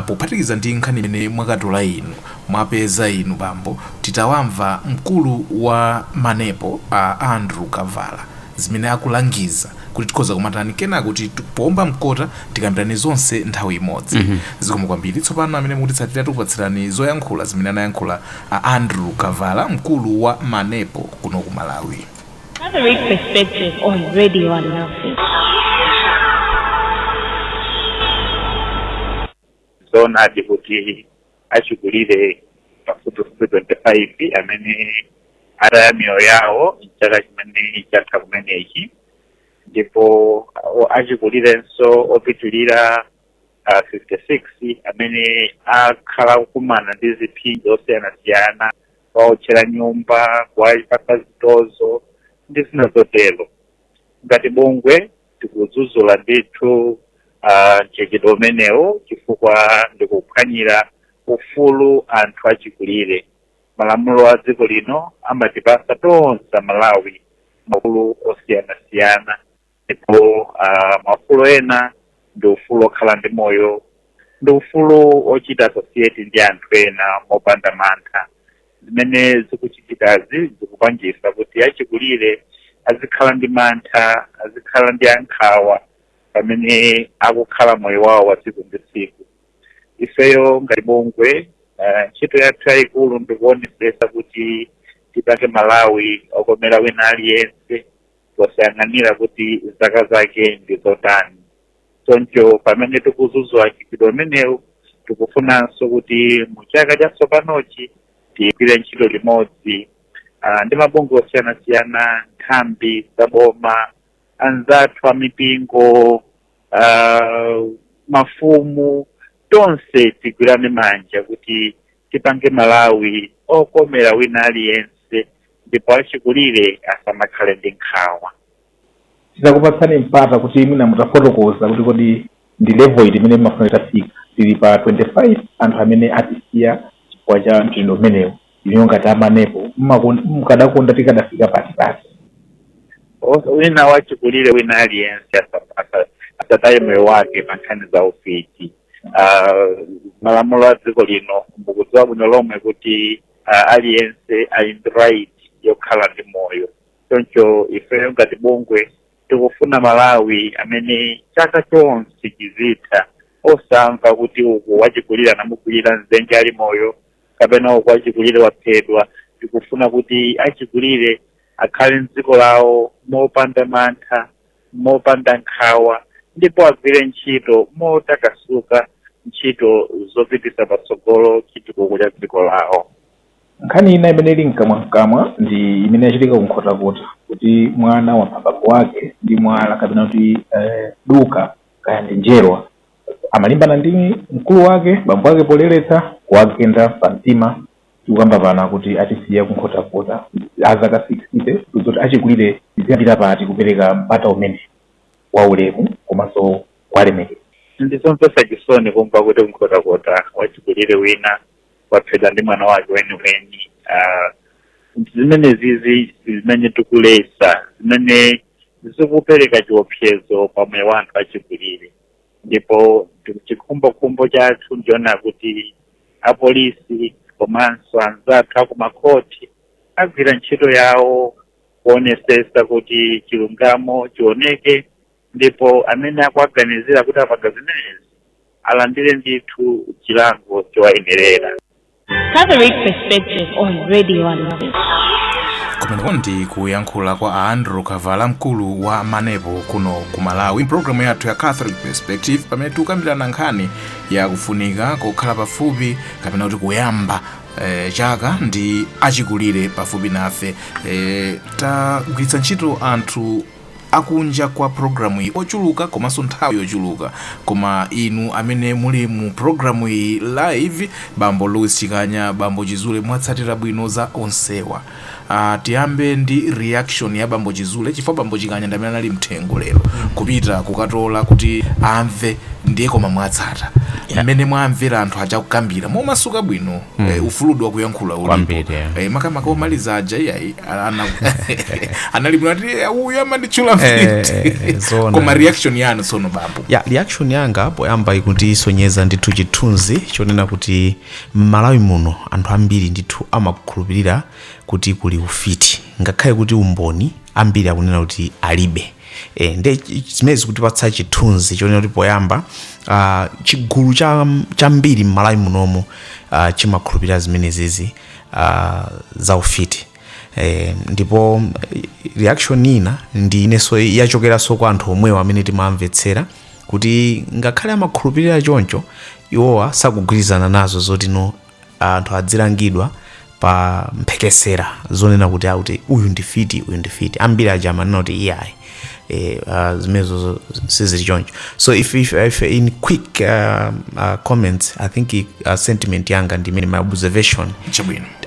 pophatikiza ndi nkhani imene mwakatola inu mwapeza inu bambo titawamva mkulu wa Manepo Andrew Kavala zimene akulangiza kuti tikhoza kumatani kena kuti pomba mkota tikambirani zonse nthawi imodzi. Zikomo kwambiri. Tsopano amene mutitsatira tukupatsirani zoyankhula zimene anayankhula Andrew Kavala mkulu wa Manepo kuno ku Malawi. Catholic Perspective on Radio and Love. Zona kuti achikulire pafupi 25 amene arayamio yawo chaka chimene chatha kumenechi ndipo achikulirenso opitilira 56 amene akhala kukumana ndi ziphinjo zosiyanasiyana kuwawotchera nyumba kuwapatsa zitozo ndi zina zotero. Ngati bungwe tikudzudzula ndithu mchitidwe umenewo chifukwa ndikuphwanyira ufulu anthu achikulire. Malamulo a dziko lino amatipasa tonse Malawi maufulu osiyanasiyana ndipo maufulu ena ndi ufulu okhala ndi moyo, ndi ufulu ochita associate ndi anthu ena mopanda mantha. Zimene zikuchitikazi zikupangisa kuti achikulire azikhala ndi mantha, azikhala ndi ankhawa pamene akukhala moyo wawo wa tsiku ndi tsiku. Ifeyo ngati bungwe ntchito yathu yayikulu ndikuonetsetsa kuti tipange Malawi okomera wina aliyense posayang'anira kuti zaka zake ndi zotani. Choncho pamene tikudzudzula mchitidwe umenewu tikufunanso kuti mu chaka chatsopanochi tigwire ntchito limodzi ndi mabungwe osiyanasiyana, nthambi zaboma, anzathu amipingo, mafumu, tonse tigwirane manja kuti tipange Malawi okomera wina aliyense ndipo achikulire asamakhale ndi nkhawa. Tinakupatsani mpata kuti mwina mutafotokoza kuti kodi ndi level iti imene mafuna itafika. Tili pa 25 anthu amene atisiya chifukwa cha mchitidwe umenewu. Iliyo ngati Manepo mukadakonda tikadafika pati. Wina wachikulire wina aliyense asataye moyo wake pa nkhani za ufiti. Malamulo a dziko lino mbukudziwa bwino lomwe kuti aliyense ali ndi right yokhala ndi moyo. Choncho ifeyo ngati bungwe tikufuna Malawi amene chaka chonse chizitha osamva kuti uku wachikulire anamukulira nzenje ali moyo kapena uku wachikulire waphedwa. Tikufuna kuti achikulire akhale mdziko lawo mopanda mantha, mopanda nkhawa ndipo agwire ntchito motakasuka, ntchito zopititsa patsogolo chitukuko cha dziko lawo. Nkhani ina imene ili mkamwa ndi imene yachitika kunkhotakota kuti mwana wa baba wake ndi mwala kapena kuti duka kaya ndi njerwa amalimbana ndi mkulu wake bambo wake poleretsa kuwagenda pa mtima tikukamba pana kuti atisiya kunkhotakota azaka 60 kuti achikulire ziyambira pati kupereka mpata umene wa ulemu komanso walemekeza. Ndizomvetsa chisoni kumva kuti kunkhotakota wachikulire wina waphedwa ndi mwana wake weni zimene zizi zimene tikulesa zimene zikupereka chiopsezo pamoyo wa anthu achikulire, ndipo chikhumbokhumbo chathu ndiona kuti apolisi komanso anzathu akumakhoti agwira ntchito yawo kuonesesa kuti chilungamo chioneke, ndipo amene akuaganizira kuti apanga zimenezi alandire ndithu chilango chowayenerera. Catholic Perspective on Radio Alnafit. Kumene ndi kuyankhula kwa Andrew Kavala, mkulu wa Manepo kuno ku Malawi, programu yathu ya Catholic Perspective, pamene tukambirana nkhani ya kufunika kukhala pafupi kapena kuti kuyamba chaka ndi achikulire pafupi nafe. Tagwiritsa ntchito anthu akunja kwa programu iyi ochuluka komanso nthawi yochuluka, koma inu amene muli mu programu iyi live, Bambo Louis Chikanya, Bambo Chizule, mwatsatira bwino za onsewa. Tiyambe ndi reaction ya Bambo Chizule, chifukwa Bambo Chikanya ndamene anali mthengo lero kupita kukatola kuti amve, ndiye koma mwatsata mmene mwamvera anthu aja kukambira momasuka bwino. Ufuludu wa kuyankhula ulipo, makamaka omaliza aja iyayi anali bwinati uyu amanditchula koma reaction yanu sono Bambo? Reaction yanga poyamba ikutisonyeza ndithu chithunzi chonena kuti Malawi muno anthu ambiri ndithu amakukhulupirira kuti kuli ufiti, ngakhale kuti umboni ambiri akunena kuti alibe. Nde zimezi kutipatsa chithunzi chonena kuti poyamba chigulu cha mbiri Malawi munomo chimakhulupirira zimenezi za ufiti. Ndipo reaction ina ndi ineso yachokeranso kwa anthu omwewo amene timamvetsera kuti ngakhale amakhulupirira choncho, iwowa sakugwirizana nazo zoti anthu adzilangidwa pa mphekesera zonena kuti uyu ndi fiti, uyu ndi fiti. Ambiri aja amanena kuti iyayi zimezo sizili choncho. So if in quick comments, I think sentiment yanga ndi my observation,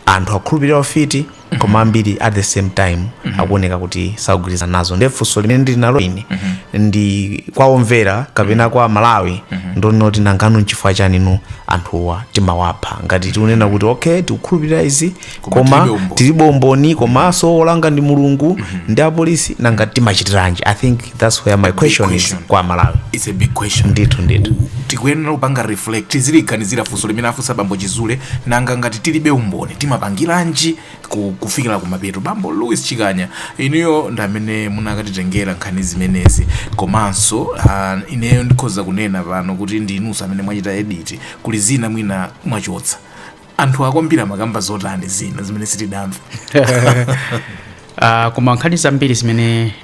anthu akhulupirira ufiti koma ambiri at the same time akuoneka kuti sakugwirizana nazo. Ndefunso limene ndili nalo ine ndi kwa omvera kapena kwa Malawi, ndonena kuti nangano nchifukwa chani anthuwa timawapha, ngati tikunena kuti okay tikukhulupirira izi koma tilibe umboni komanso olanga ndi Mulungu ndi apolisi, nanga timachitiranji? I think that's where my question is kwa Malawi. It's a big question. Ndithu tikuyenera kupanga reflect ziliganizira funso limene afunsa Bambo Chizule, nanga ngati tilibe umboni timapangiranji kufikira kumapeto. Bambo Louis Chikanya, inuyo ndamene munakatitengera nkhani zimenezi, komanso ineyo ndikhoza kunena pano kuti ndi inuso amene mwachita edit, kuli zina mwina mwachotsa anthu akwambira makamba zotani zina zimene sitidamve. Koma nkhani zambiri zimene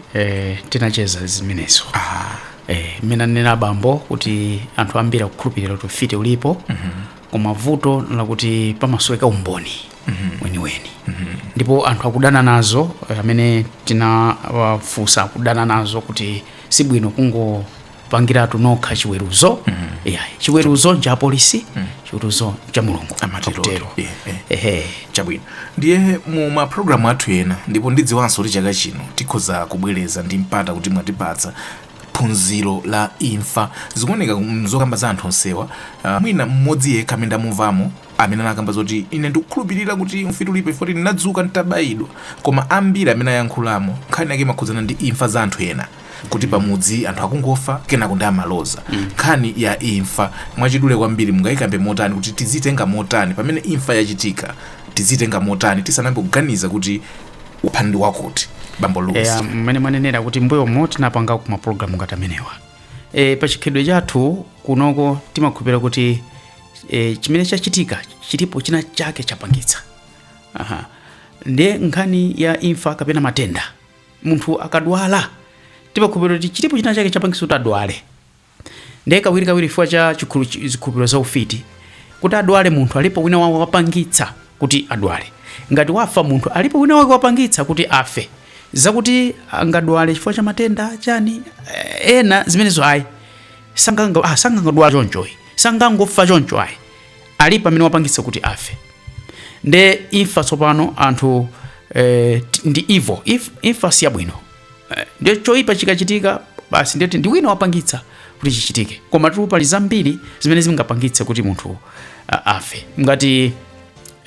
tinacheza zimenezo. Mina nena Bambo kuti anthu ambiri akukhulupirira kuti ufiti ulipo, koma vuto lakuti pamasoweka umboni weniweni. Ndipo anthu akudana nazo, amene tinawafunsa akudana nazo kuti sibwino kungopangiratu nokha chiweruzo. Chiweruzo cha polisi, chiweruzo cha Mulungu amatero. Chabwino ndiye mu ma program athu ena, ndipo ndidziwanso kuti chaka chino tikhoza kubwereza ndi mpata kuti mwatipatsa phunziro la imfa. Zikuoneka mzokamba za anthu onsewa, mwina mmodzi yekha amene ndamumvamo amene anakamba zoti ine ndikukhulupirira kuti ufiti ulipo ifoti ndinadzuka nditabayidwa, koma ambiri amene ayankhulamo nkhani yake imakhudzana ndi imfa za anthu ena, kuti pamudzi anthu akungofa kenako ndi amaloza. Nkhani ya imfa mwachidule kwambiri mungayikambe motani, kuti tizitenga motani pamene imfa yachitika, tizitenga motani tisanambe kuganiza kuti uphandi wakuti? Bambo Louis. Mmene mwanenera kuti mbuyo moti napanga kuma program ngati amenewa. Pa chikhalidwe chathu kunoko timakhulupirira kuti chimene chachitika chilipo china chake chapangitsa. Ndiye nkhani ya imfa kapena matenda, munthu akadwala timakhulupirira kuti chilipo china chake chapangitsa kuti adwale. Ndiye kawirikawiri chifukwa cha zikhulupiriro za ufiti, kuti adwale munthu alipo wina wake wapangitsa kuti adwale. Ngati wafa munthu alipo wina wake wapangitsa kuti afe. Zakuti angadwale chifukwa cha matenda chani ena zimenezo ayi sangangodwala choncho, sangangofa choncho ayi, alipo amene wapangitsa kuti afe. nde imfa tsopano anthu ndi evil imfa siyabwino ndio choipa chikachitika basi ndeti ndi wina wapangitsa kuti chichitike koma tu pali zambiri zimene zingapangitse kuti munthu afe ngati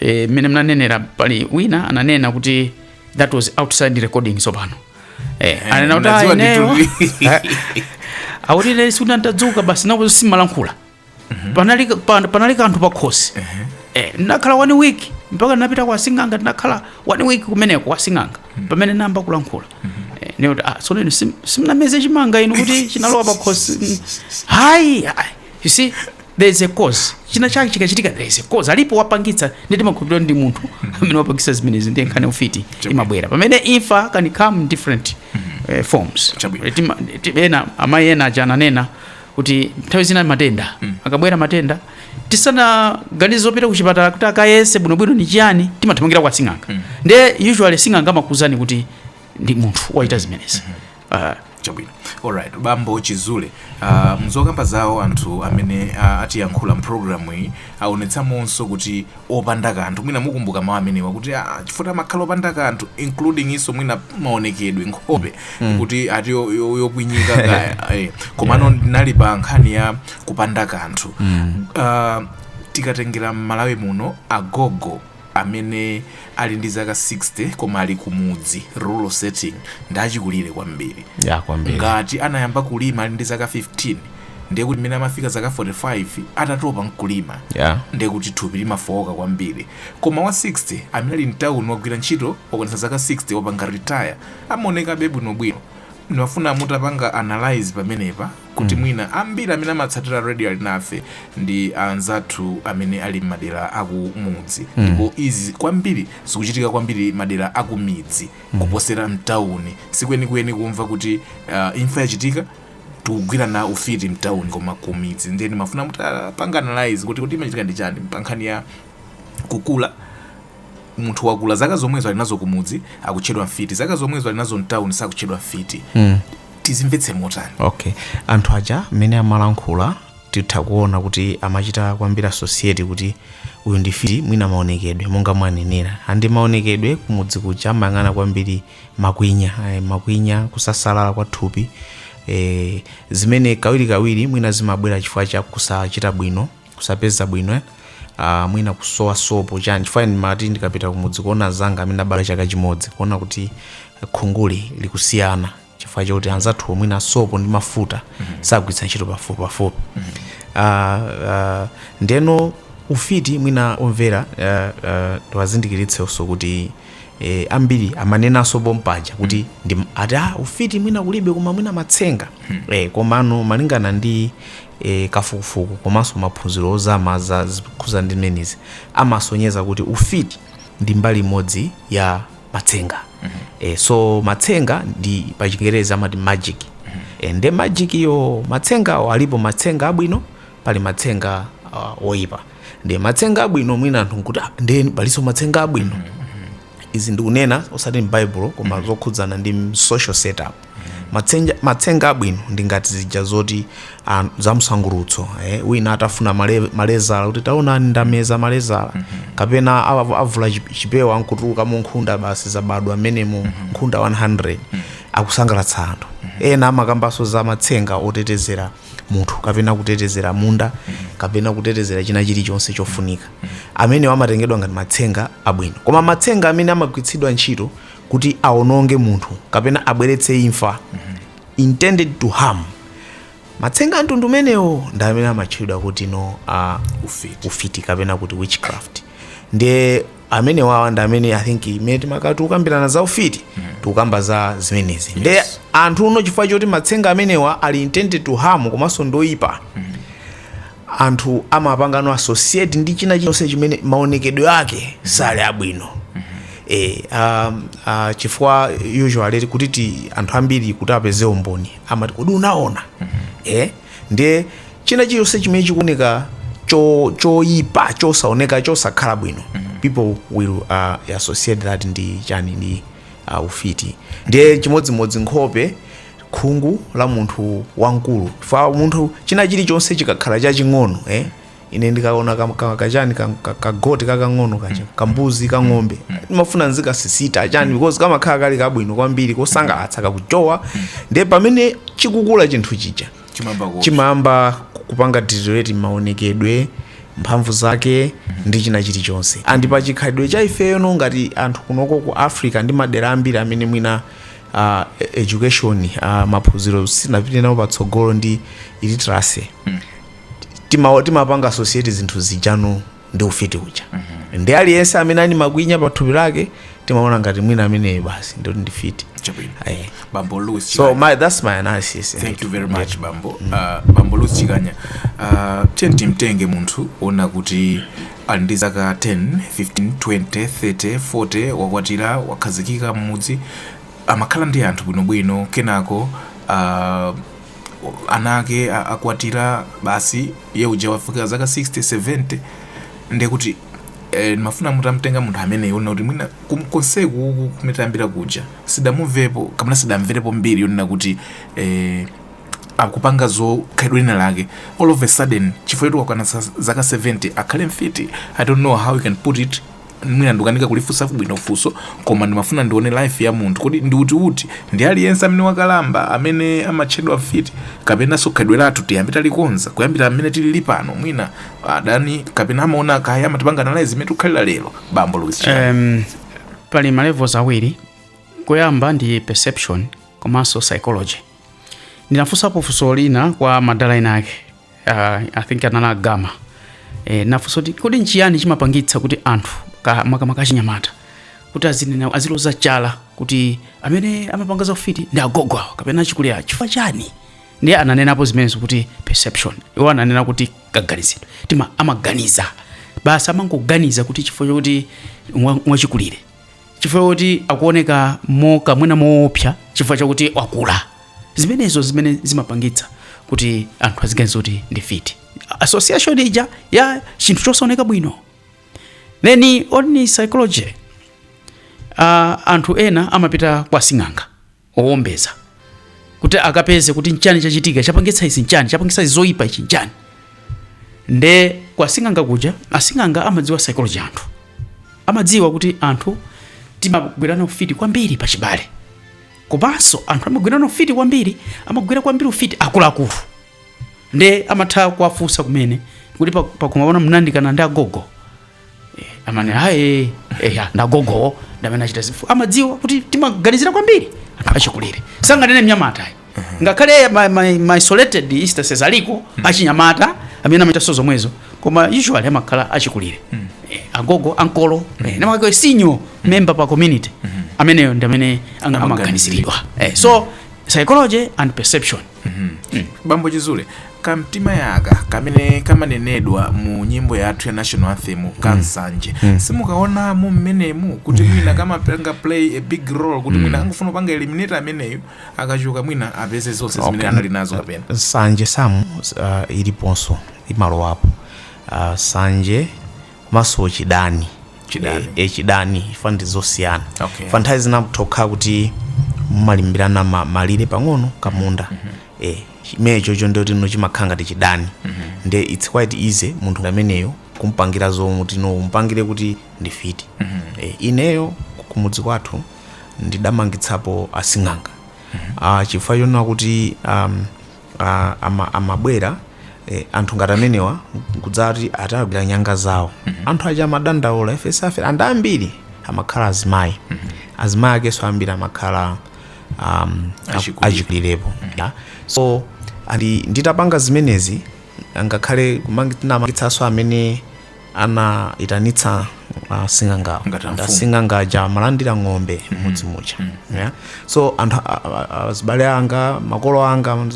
mmene mnanenera pali wina ananena kuti that was outside recording tsopano anena kuti ineyo awutile sikunandadzuka basi napo simalankhula panali kanthu pakhosi ndakhala 1 week mpaka napita kwa sing'anga ndakhala 1 week kumeneko kwa sing'anga pamene namba kulankhula neo so simnameze chimanga inu kuti chinalowa pakhosi hayi you see there is a cause china chake chikachitika there is a cause alipo wapangitsa ndeti makhulupiriro ndi munthu amene wapangitsa zimenezi ndi nkhani ufiti imabwera pamene imfa can come in different forms ena amayi ena aja ananena kuti nthawi zina matenda akabwera matenda tisanaganize zopita ku chipatala kuti akayese bwinobwino ni chiyani timathamangira kwa sing'anga nde usually sing'anga amakuzani kuti ndi munthu waita zimenezi chabwino alright bambo Chizule mzokamba zawo anthu amene atiyankhula mpulogalamu iyi aonetsamonso kuti opanda kanthu mwina mukumbuka mawu amenewa kuti chifukwa makhala opanda kanthu including iso mwina maonekedwe nkhope kuti ati yokwinyika kaya komano ndinali pa nkhani ya kupanda kanthu tikatengera Malawi muno agogo amene ali ndi zaka 60 koma ali kumudzi rural setting ndachikulire kwambiri ngati anayamba kulima ali ndi zaka 15 ndiye kuti mmene amafika zaka 45 atatopa nkulima ndiye kuti thupi limafoka kwambiri koma wa 60 amene ali mtown wagwira ntchito wakwanitsa zaka 60 wapanga retire amaoneka bwinobwino ndimafuna mutapanga analyze pamenepa kuti mwina ambiri amene amatsatira radio ali nafe ndi anzathu amene ali madera akumudzi ndipo izi kwambiri zikuchitika kwambiri madera akumidzi kuposera mtawuni sikwenikweni kumva kuti imfa yachitika tukugwira na ufiti mtawuni koma kumidzi ndiye ndimafuna mutapanga analyze kuti imachitika ndi chani pankhani ya kukula munthu wakula zaka zomwezo ali nazo kumudzi akutchedwa mfiti zaka zomwezo ali nazo mtown sakutchedwa mfiti tizimvetse motani okay anthu aja mmene amalankhula titha kuona kuti amachita kwambiri associate kuti uyu ndi fiti mwina maonekedwe monga mwanenera andi maonekedwe kumudzi kuja amayang'ana kwambiri makwinya kusasalala kwa thupi zimene kawirikawiri mwina zimabwera chifukwa cha kusachita bwino kusapeza bwino mwina kusowa sopo chani chifukwa mati ndikapita kumudzi kuona zanga amene abala chaka chimodzi kuona kuti khunguli likusiyana chifukwa chakuti anzathu mwina sopo ndi mafuta sagwiritsa ntchito pafupi ndeno ufiti mwina omvera tiwazindikiritsenso kuti ambiri amanenanso pompaja kuti ndi ati ufiti mwina kulibe koma mwina matsenga komano malingana ndi kafukufuku komanso maphunziro ozama zikhuza ndi menezi amasonyeza kuti ufiti ndi mbali imodzi ya matsenga so matsenga ndi pa Chingerezi amati magic nde magic iyo matsenga alipo matsenga abwino pali matsenga oyipa nde matsenga abwino mwina anthu nkuti nde paliso matsenga abwino izi ndikunena osati m'Bible koma zokhudzana ndi social setup matsenga abwino ndi ngati zija zoti za msangurutso wina atafuna malezala kuti taonani ndameza malezala kapena avula chipewa nkutuluka mu nkhunda basi zabadwa amenemo nkhunda 100 akusangalatsa anthu ena amakambaso za matsenga otetezera munthu kapena kutetezera munda kapena kutetezera china chilichonse chofunika amene amatengedwa ngati matsenga abwino koma matsenga amene amagwiritsidwa ntchito kuti aononge munthu kapena abweretse imfa intended to harm matsenga amtundu umenewo ndi amene amatchedwa kuti ufiti kapena kuti witchcraft ndiye amene wawa ndi amene I think imene timakati ukambirana za ufiti tukamba za zimenezi ndiye anthu uno chifukwa choti matsenga amenewa ali intended to harm komanso ndoyipa anthu amapangano associate ndi china chonse chimene maonekedwe ake sali abwino chifukwa usually kuti anthu ambiri kuti apeze umboni amati kodi unaona ndiye china chonse chimene chikuoneka choyipa chosaoneka chosakhala bwino people will associate that ndi chani ndi ufiti ndiye chimodzimodzi nkhope khungu la munthu wankulu chifukwa munthu china chilichonse chikakhala chaching'ono ine ndikaona kachani kagoti kakang'ono kacha kambuzi kang'ombe ndimafuna nzikasisita achani because kamakhala kali kabwino kwambiri kosangalatsa kakuchowa ndiye pamene chikukula chinthu chija chimamba kupanga deteriorate maonekedwe mphamvu zake ndi china chilichonse andi pa chikhalidwe cha ifeyo ngati anthu kunoko ku Africa ndi madera ambiri amene mwina education maphunziro sinapite nawo patsogolo ndi illiteracy timapanga associate zinthu zijano ndi ufiti uja ndi aliyense amene ali magwinya pa thupi lake timaona ngati mwina amene basi ndio ndi fit Bambo Louis so that's my analysis. Thank you very much Bambo. Bambo Louis Chikanya, timtenge munthu ona kuti ali ndi zaka 10 15 20 30 40 wakwatira wakhazikika mmudzi amakhala ndi anthu bwinobwino kenako anake akwatira basi ye uja wafika zaka 60 70 ndiye kuti mafuna mutamtenga munthu amene yona kuti mwina konseku kumetambira kuja sidamumvepo kamuna sidamverepo mbiri yona kuti akupanga khalidwe lina lake all of a sudden chifukwa yetu wakwana zaka 70 akhale mfiti. I don't know how you can put it, mwina ndukanika kulifusa bwino funso koma ndimafuna ndione life ya munthu kuti ndi uti ndi aliyense amene wakalamba amene amatchedwa mfiti kapena so khalidwe lathu tiyambe talikonza kuyambira amene tilili pano mwina adani kapena amaona kaya amatipanga analyze imene tukhalira lero. Bambo Louis pali ma levels awiri, kuyamba ndi perception komanso psychology. Ndinafunsapo funso lina kwa madala inake I think anala gama nafunso kuti nchiyani chimapangitsa kuti anthu makamaka chinyamata kuti aziloza chala kuti amene amapanga za ufiti ndi agogo awo kapena achikulira chifukwa chani. Ndiye ananenapo zimenezo kuti perception, iwo ananena kuti kaganizidwe tima amaganiza basi amangoganiza kuti chifukwa chokuti mwachikulire chifukwa kuti akuoneka kamwena moopsa chifukwa chokuti wakula. Zimenezo zimene zimapangitsa kuti anthu aziganiza kuti ndi fiti. Association ija ya chinthu chosaoneka bwino. Then on psychology anthu ena amapita kwa sing'anga owombeza kuti akapeze kuti nchani chachitika chapangitsa izi nchani chapangitsa zoyipa ichi nchani. Nde kwa sing'anga kuja asing'anga amadziwa psychology anthu amadziwa kuti anthu timagwirana ufiti kwambiri pachibale komanso anthu amagwirana ufiti kwambiri amagwira kwambiri ufiti akuluakulu. Nde amatha kuwafunsa kumene kuti pakumaona mnandikana ndi agogo amane ndagogo ndamene achita zifu amadziwa kuti timaganizira kwambiri anthu achikulire sanganene mnyamata ngakhale my isolated instances aliko achinyamata amene amachita zomwezo koma usually amakhala achikulire agogo ankolo namakayo senior member pa community ameneyo ndi amene amaganiziridwa. So psychology and perception. Bambo Chizule, kamtima yaka kamene kamanenedwa mu nyimbo yathu ya national anthem kansanje simukaona mu mmenemu kuti mwina kamapanga play a big role kuti mwina angufuna panga eliminate ameneyo akachuka mwina apeze zonse zimene anali nazo kapena sanje samu iliponso imalowapo sanje maso chidani chidani fandi zosiyana fantazi namtokha kuti malimbirana malire pang'ono kamunda chimecho cho ndio tino chimakhanga ti chidani nde it's quite easy munthu ameneyo kumpangira zomwe tino umpangire kuti ndi fiti. Ineyo kumudzi kwathu ndidamangitsapo asing'anga chifukwa chona kuti amabwera anthu ngati amenewa kudzati atagwira nyanga zawo anthu aja madandaula ifesafe anda ambiri amakhala azimayi azimayi akeso ambiri amakhala achikulirepo. So nditapanga zimenezi ngakhale kumangitsaso amene anaitanitsa sing'anga aja malandira ng'ombe mudzi muja. So anthu azibale anga makolo anga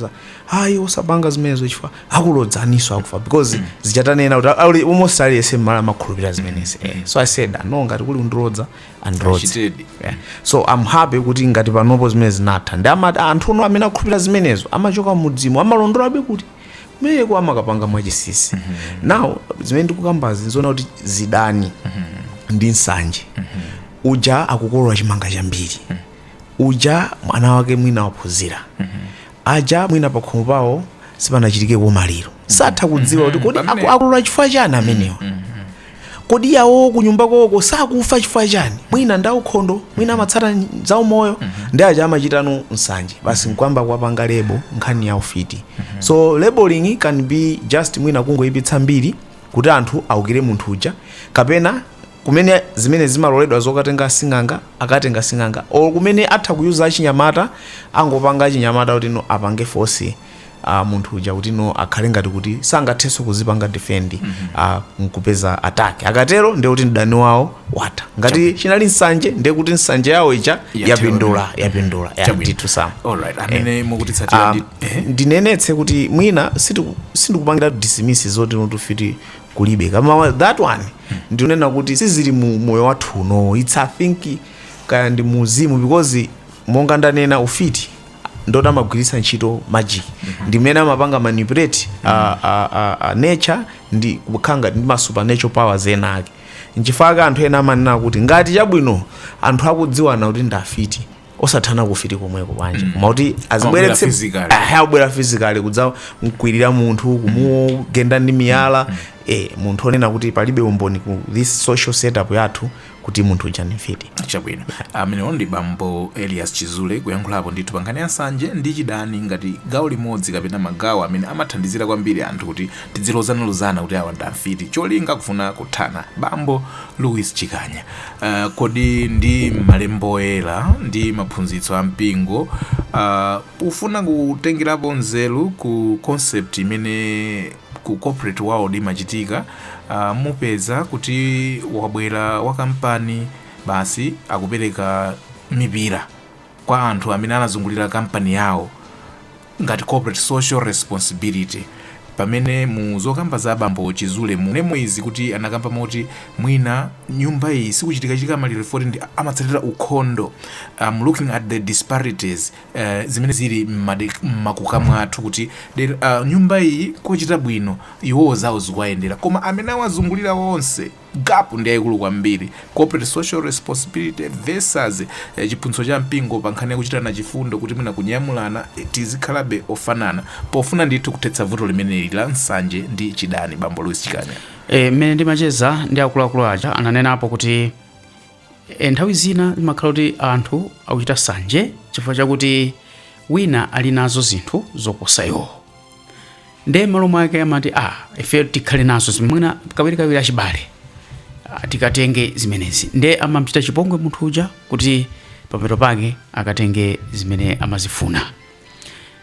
hayi usapanga zimenezo chifukwa akulodzaniso akufa because zichatanena kuti almost aliyese makhulupirira zimenezi. So I said no ngati kuli undilodza andilodze. So I'm happy kuti ngati panopo zimenezi zinatha ndi anthu ono amene akhulupirira zimenezo amachoka mudzimu amalondorabe kuti meko amakapanga mwachisisi. Now zimene ndikukambazi nzona kuti zidani ndi nsanje uja akukolola chimanga chambiri uja mwana wake mwina waphunzira aja mwina pakhomo pawo sipanachitikepo maliro satha kudziwa kuti kodi akolola chifukwa chani amenewa kodi yawo kunyumba koko sakufa chifukwa chani mwina ndaukhondo mwina amatsata za umoyo ndi aja amachitano nsanje basi nkwamba kwapanga lebo nkhani ya ufiti so labeling can be just mwina kungoyipitsa mbiri kuti anthu aukire munthu uja kapena kumene zimene zimaloledwa zokatenga sing'anga akatenga sing'anga or kumene atha kuyuza achinyamata angopanga achinyamata kuti no apange force munthu uja kuti no akhale ngati kuti sangathenso kuzipanga defend nkupeza attack akatero ndiye kuti mdani wawo watha ngati chinali nsanje ndiye kuti nsanje yawo ija yapindula ndithu sama alright amene mukutitsatira ndinenetse kuti mwina sindikupangira dismiss zoti notufiti kulibe kama that one ndinena kuti sizili mu moyo wathu no it's I think kaya ndi muzimu because monga ndanena ufiti ndota magwirisa ntchito magic ndimene amapanga manipulate nature ndi kukhanga ndi ma supernatural powers ena ake nchifaka anthu ena amanena kuti ngati chabwino anthu akudziwana kuti ndafiti osathana kufiti komweko banje koma kuti azibweretse abwera physically kudza mkwirira munthu kumugenda ndi miyala munthu onena kuti palibe umboni ku this social setup yathu kuti munthu uja ndifiti chabwino amene ndi bambo Elias Chizule kuyankhulapo ndithu pangani asanje ndi chidani ngati gawo limodzi kapena magawo amene amathandizira kwambiri anthu kuti tidzilozana kuti awa ndafiti cholinga kufuna kuthana bambo Louis Chikanya kodi ndi malembo ena ndi maphunzitso a mpingo ufuna kutengerapo nzeru ku concept imene ku corporate world imachitika mupeza kuti wabwera wa kampani basi akupereka mipira kwa anthu amene anazungulira kampani yawo ngati corporate social responsibility pamene muzokamba za bambo Chizule mulemo izi kuti anakamba moti mwina nyumba iyi sikuchitika malire foti ndi amatsatira ukhondo. I'm looking at the disparities zimene zili makuka mwathu kuti nyumba iyi kuchita bwino iwo zawo zikuyendera koma amene awazungulira wonse gap ndi yaikulu kwambiri. Corporate social responsibility versus chiphunzitso cha mpingo pankhani yakuchitana chifundo kuti mwina kunyamulana tizikhalabe ofanana pofuna ndithu kuthetsa vuto limene la nsanje ndi chidani. Bambo Louis Chikanya mmene ndimacheza ndi akuluakulu aja ananena apo kuti nthawi zina zimakhala kuti anthu akuchita sanje chifukwa chakuti wina ali nazo zinthu zoposa iwo nde malo mwake amati ife tikhale nazo mwina kawirikawiri achibale tikatenge zimenezi nde amamchita chipongwe munthu uja kuti papeto pake akatenge zimene amazifuna.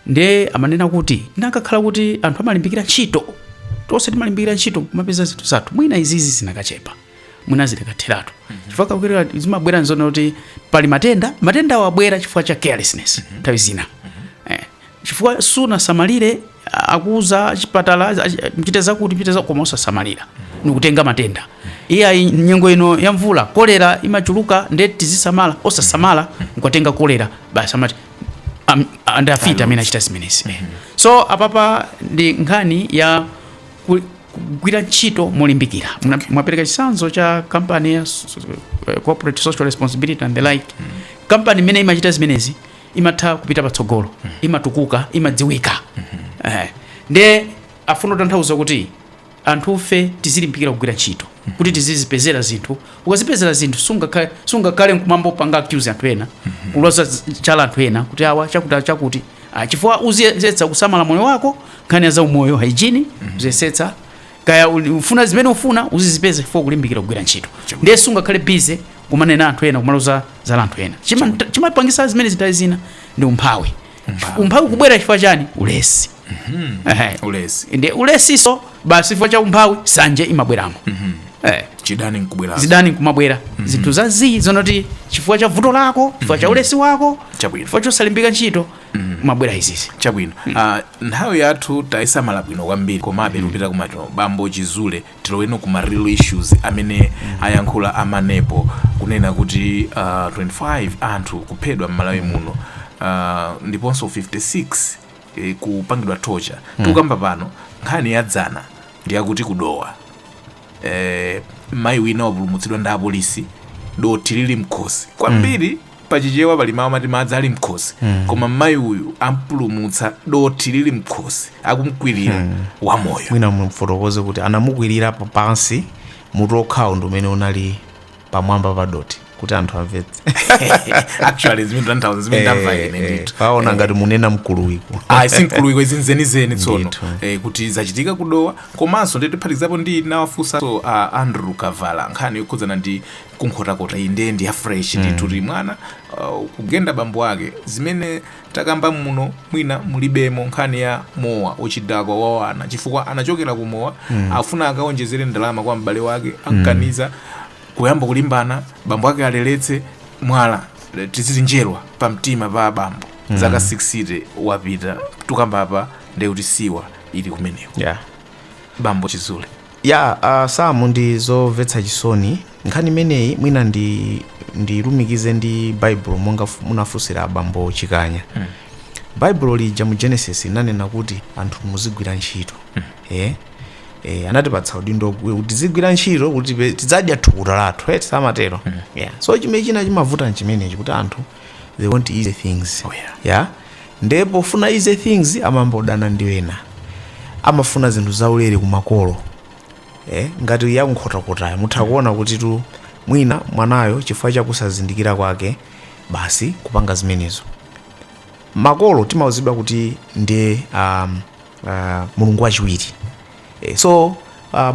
Nde amanena kuti nakakhala kuti anthu amalimbikira ntchito tonse timalimbikira ntchito kumapeza zinthu zathu mwina izizi zinakachepa mwina zilekatheratu chifukwa kakwira zimabwera nzona kuti pali matenda wabwera chifukwa cha carelessness nthawi zina chifukwa suna samalire akuza chipatala mchiteza kuti mchiteza koma osasamalira nikutenga matenda. Iya nyengo ino ya mvula kolera imachuluka nde tizisamala osasamala nkutenga kolera basi amati andafita amene achita zimenezi. So apapa ndi nkhani ya kugwira ntchito molimbikira. Mwapereka chisanzo cha company ya corporate social responsibility and the like. Company imene imachita zimenezi imatha kupita patsogolo imatukuka imadziwika. Nde afuna kutanthauza kuti anthufe tizilimbikira kugwira ntchito kuti tizizipezera zinthu. Ukazipezera zinthu sungakale nkumambo panga accuse anthu ena kuloza chala anthu ena kuti awa chakuti chifukwa uziyesetsa kusamala moyo wako nkhani za umoyo hygiene uziyesetsa kaya ufuna zimene ufuna uzizipeze fo kulimbikira kugwira ntchito. Ndiye sungakale busy kumanena anthu ena kumaloza za anthu ena. Chimapangisa zimene zinthu zina ndi umphawi kubwera chifukwa chani ulesi. Ndi ulesi so basi chifukwa cha umphawi sanje imabweramo. Zidani kumabwera zinthu zazi zonoti chifukwa cha vuto lako chifukwa cha ulesi wako chifukwa chosalimbika ntchito mabwera izizi. Chabwino nthawi yathu taisamala bwino kwambiri komabe lupita kumacho Bambo Chizule tiloweno kuma real issues amene ayankhula amanepo kunena kuti 25 anthu kuphedwa m'Malawi muno ndiponso 56 kupangidwa torture. Tukamba pano nkhani yadzana ndi yakuti kudowa mayi wina wapulumutsidwa ndi apolisi dothilili mkhosi kwambiri pachichewa pali mawu amati madzi ali mkhosi koma mayi uyu ampulumutsa doti lili mkhosi akumkwirira wamoyo. Mwina mfotokoze kuti anamukwirira pansi mutu okhawo ndi umene unali pamwamba pa doti kuti anthu amvetse. Actually zimene ndanthawi zimene ndamva ine ndithu paona ngati munena mkuluwiko. Si mkuluwiko izinzenizeni tsono kuti zachitika kudowa komanso nditiphatikizapo ndi nawafunsa Andrew Kavala nkhani yokhudzana ndi kunkhotakota iyi ndi ya fresh ndithu ti mwana kugenda bambo ake zimene takamba muno mwina mulibemo nkhani ya mowa ochidakwa wawana chifukwa anachokera ku mowa afuna akaonjezere ndalama kwa m'bale wake ankaniza kuyamba kulimbana bambo ake aleletse mwala tizizinjerwa pa mtima pa bambo zaka 6 wapita tukamba apa ndeuti siwa ili kumeneko bambo Chizule Samu ndi zomvetsa chisoni nkhani imeneyi mwina ndilumikize ndi Bible monga munafunsira bambo Chikanya. Bible lija mu Genesis inanena kuti anthu muzigwira ntchito anatipatsa udindo kuti tizigwira ntchito kuti tidzadya thukuta lathu samatero. So chimene china chimavuta nchimenechi kuti anthu they want easy things. Ndipo funa easy things amambodana ndi wena amafuna zinthu zaulere kumakolo ngati ya nkhotakota mutha kuona kuti tu mwina mwanayo chifukwa chakusazindikira kwake basi kupanga zimenezo. Makolo timauzidwa kuti ndi mulungu wachiwiri. So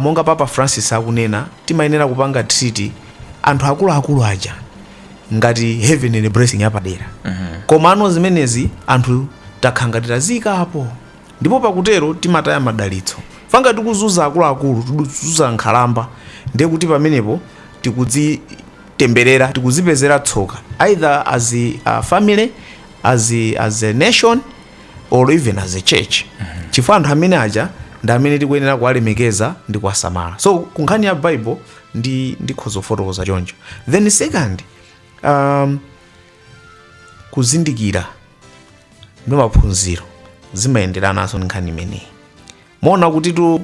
monga Papa Francis akunena timayenera kupanga treat anthu akuluakulu aja ngati heaven and blessing yapadera. Komano zimenezi anthu takhangatira zikapo ndipo pakutero timataya madalitso. Fanga tikuzuza akuluakulu tikuzuza nkhalamba ndiye kuti pamenepo tikudzitemberera tikuzipezera tsoka either as a family as a nation or even as a church. Chifukwa anthu amene aja ndi amene tikuyenera kuwalemekeza ndi kuwasamala. So kunkhani ya Bible ndikhoza kufotokoza choncho. Then second kuzindikira ndi maphunziro zimayenderanaso ndi nkhani imeneyi. Mona kuti tu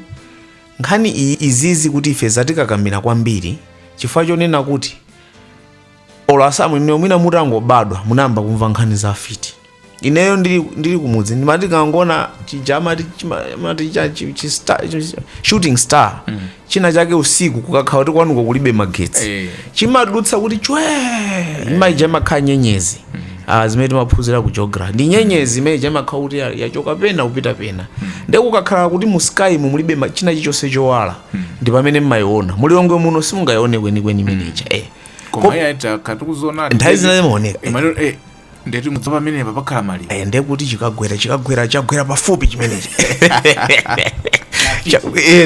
nkhani izizi kuti ife zatikakamira kwambiri chifukwa chonena kuti olasamu ine mwina mutangobadwa munamba kumva nkhani za fiti. Ineyo ndili kumudzi ndimati kangona shooting star china chake usiku kukakhala kuti kwanuko kulibe magetsi chimadutsa kuti chwe imaija makhala nyenyezi. Zimene timaphunzira ku geography ndi nyenyezi imene imakhala kuti yachoka pena kupita pena ndi kukakhala kuti mu sky mulibe china chilichonse chowala ndi pamene mmayiona mulilongwe muno simungayione kwenikweni imeneja. Koma yaita katukuzona nthawi zina imaoneka ndeti mudzopa pamene pakhala maliro ndiye kuti chagwera pafupi chimenechi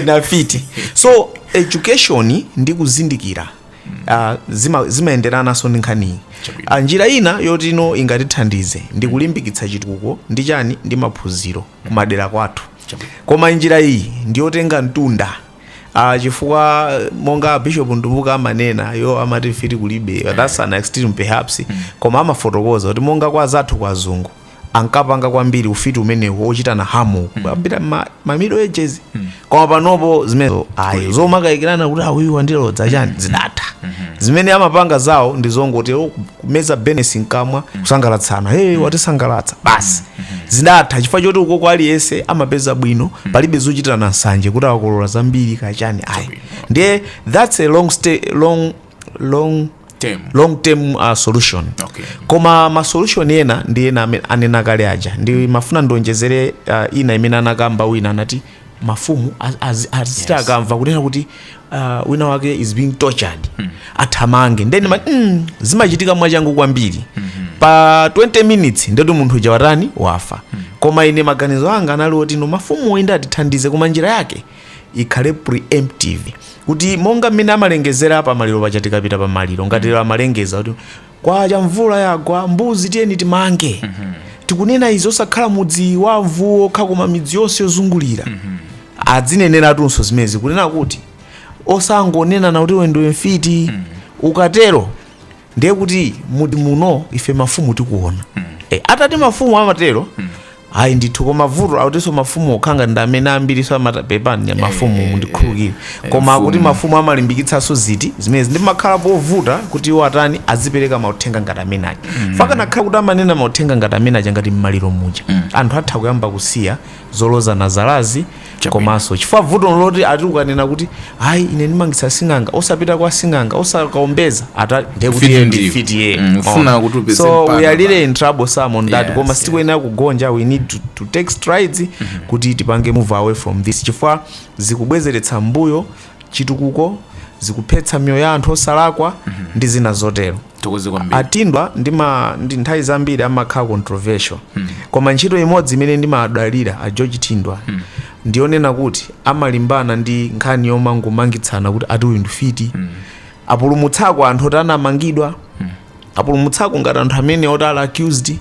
na fiti. So education ndi kuzindikira zimayenderanaso ndi nkhaniyi. Njira ina yoti ino ingatithandize ndi kulimbikitsa chitukuko ndi chani ndi maphunziro kumadera kwathu. Koma njira iyi ndiyotenga mtunda chifukwa monga Bishop Ndumbuka amanena yo amati fiti kulibe that's an extreme perhaps koma amafotokoza kuti monga kwa zathu kwa azungu ankapanga kwambiri ufiti umenewo ochita na hamu kwambira ma middle ages koma panopo zimene zomakayikirana kuti uyu wandilodza chani zidatha. Zimene amapanga zawo ndi zongoti kumeza benesi nkamwa kusangalatsana watisangalatsa basi zidatha chifukwa choti uko kwa aliyense amapeza bwino palibe zochita na nsanje kuti akolola zambiri kachani ndiye that's a long term solution. Koma ma solution ena ndi ena anena kale aja ndi mafuna ndonjezere ina imene anakamba wina anati mafumu akamva kunena kuti wina wake is being tortured athamange then zimachitika mwachangu kwambiri pa 20 minutes ndetu munthu uja watani wafa. Koma ine maganizo anga anali oti no mafumu oyenda atithandize koma njira yake ikhale preemptive kuti monga mmene amalengezera pa maliro pachatikapita pa maliro ngati amalengeza kuti kwacha mvula yagwa mbuzi tiyeni timange tikunena izo osakhala mudzi wa mvuwo koma midzi yonse yozungulira adzinenera tunso zimezi kunena kuti osangonena na kuti wendo mfiti ukatero ndiye kuti mudi muno ife mafumu tikuona atati mafumu amatero hayi ndithu koma vuto akutinso mafumu okhanga ndi amene ambiri so amatapepani mafumu ndikhulukire koma kuti mafumu amalimbikitsanso ziti zimene ndimakhala povuta kuti iwo atani azipereka mauthenga ngati amenaja fakanakhala kuti amanena mauthenga ngati amenaja ngati mmaliro muja anthu atha kuyamba kusiya zoloza nazalazi komanso chifukwa vuto loti ati ukanena kuti hayi ine ndimangisa sing'anga osapita kwa sing'anga osakaombeza ata ndekuti ndi fiti ye so we are really in trouble some on that koma sitikuyenera kugonja we need to take strides kuti tipange move away from this chifukwa zikubwezeretsa mbuyo chitukuko zikuphetsa miyoyo ya anthu osalakwa ndi zina zotero atindwa ndi nthawi zambiri amakhala controversial koma ntchito imodzi imene ndimadalira a George Tindwa ndionena kuti amalimbana ndi nkhani yomangomangitsana kuti ati uyu ndifiti apulumutsako anthu oti anamangidwa apulumutsako ngati anthu amene oti ali accused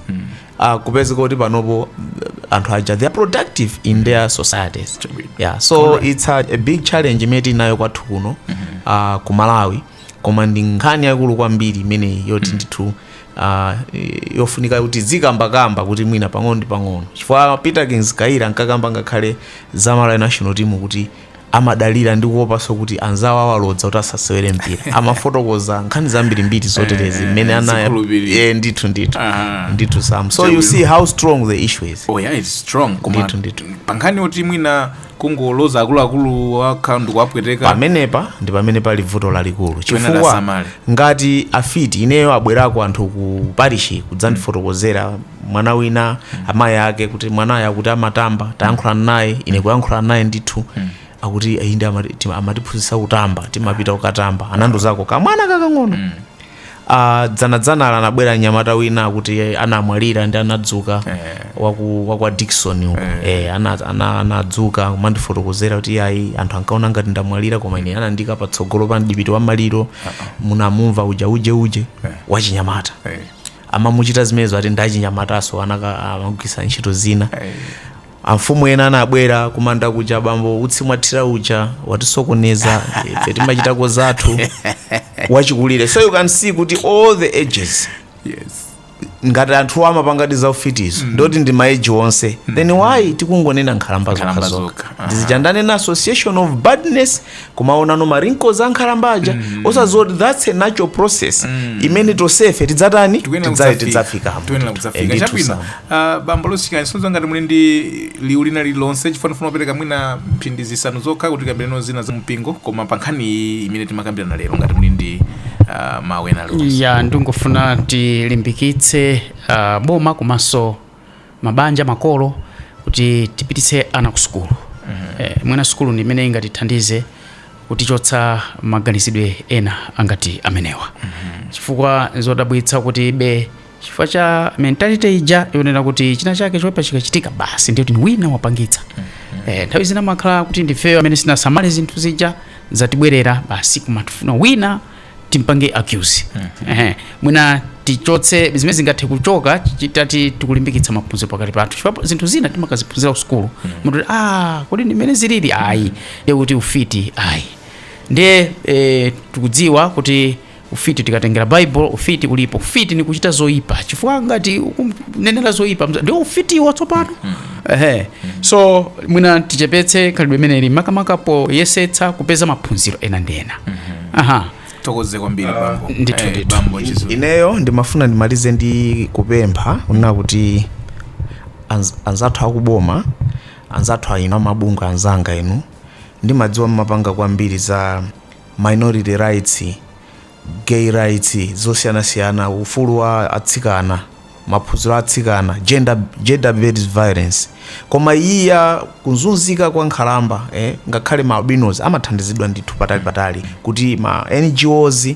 kupezeka kuti panopo anthu aja they are productive in their societies so it's a big challenge imene tinayo kwathu kuno ku Malawi koma ndi nkhani yakulu kwambiri imene yoti ndithu yofunika kuti zikambakamba kuti mwina pang'ono ndi pang'ono chifukwa Peter Kings Kaira ankakamba ngakhale za Malawi national team kuti amadalira ndi kuopanso kuti anzawo awalodza kuti asasewere mpira amafotokoza nkhani zambiri mbiri zoterezi mmene anaya ndithu Sam so you see how strong the issue is it's strong koma pankhani oti mwina kungoloza akuluakulu akhandu kuapweteka pamenepa ndi pamene pali vuto lalikulu chifukwa ngati afiti ineyo abwerako anthu ku parish kudzandifotokozera mwana wina amayi ake kuti mwanayo akuti amatamba tayankhulana naye ine kuyankhulana naye ndithu akuti inde amatiphunzitsa kutamba timapita kukatamba anandozako kamwana kakang'ono dzanadzana anabwera nyamata wina akuti anamwalira ndi anadzuka wakwa Dickson uko anadzuka kumandifotokozera kuti ayi anthu ankaona ngati ndamwalira koma ine anandika patsogolo pa mdipiti wa maliro munamumva uje wachinyamata amamuchita zimenezo ati ndachinyamataso amagwisa ntchito zina amfumu ena anabwera kumanda kuja bambo utsi mwathira uja watisokoneza ife timachitako zathu wachikulire so you can see kuti all the ages ngati anthu amapangati za ufitizo ndoti ndi maeji onse then why tikungonena nkhalamba zokha ndizichandane na association of badness kumaonano marinko za nkhalambaja osazoti that's a natural process imene tosefe tidzatani tidzafikamo chabwino bambo Lusikani sonzo ngati muli ndi liwu lina lilonse chifuna opereka mwina mphindi zisanu zokha kuti kambirano zina za mpingo koma pankhani imene timakambirana lero ngati muli ndi mawena ya ndingofuna tilimbikitse boma komanso mabanja makolo kuti tipititse ana ku sukulu mwina sukulu ndi imene ingatithandize kutichotsa maganizidwe ena angati amenewa chifukwa zodabwitsa kuti chifukwa cha mentality ija yonena kuti china chake choyipa chikachitika basi ndiyo kuti wina wapangitsa nthawi zina makhala kuti ndifeyo amene sinasamale zinthu zija zatibwerera basi kumatufuna wina timpange accuse mwina tichotse zimene zingathe kuchoka chitati tikulimbikitsa maphunziro pakati pathu chifukwa zinthu zina timakaziphunzira ku sukulu muti kodi ndimene zilili ayi ndiye kuti ufiti ayi ndiye tikudziwa kuti ufiti tikatengera Bible ufiti ulipo ufiti ni kuchita zoyipa chifukwa ngati nenera zoyipa ndio ufiti watsopano so mwina tichepetse khalidwe imeneyi makamakapo yesetsa kupeza maphunziro ena ndi ena tokoze kwambiri bambo bambo ineyo ndimafuna ndimalize ndi kupempha unena kuti anzathu akuboma anzathu inu amabungu anzanga inu ndimadziwa mmapanga kwambiri za minority rights gay rights zosiyanasiyana ufulu wa atsikana maphunziro atsikana gender based violence koma iya kuzunzika kwa nkhalamba ngakhale ma albinos amathandizidwa ndithu patali kuti ma NGOs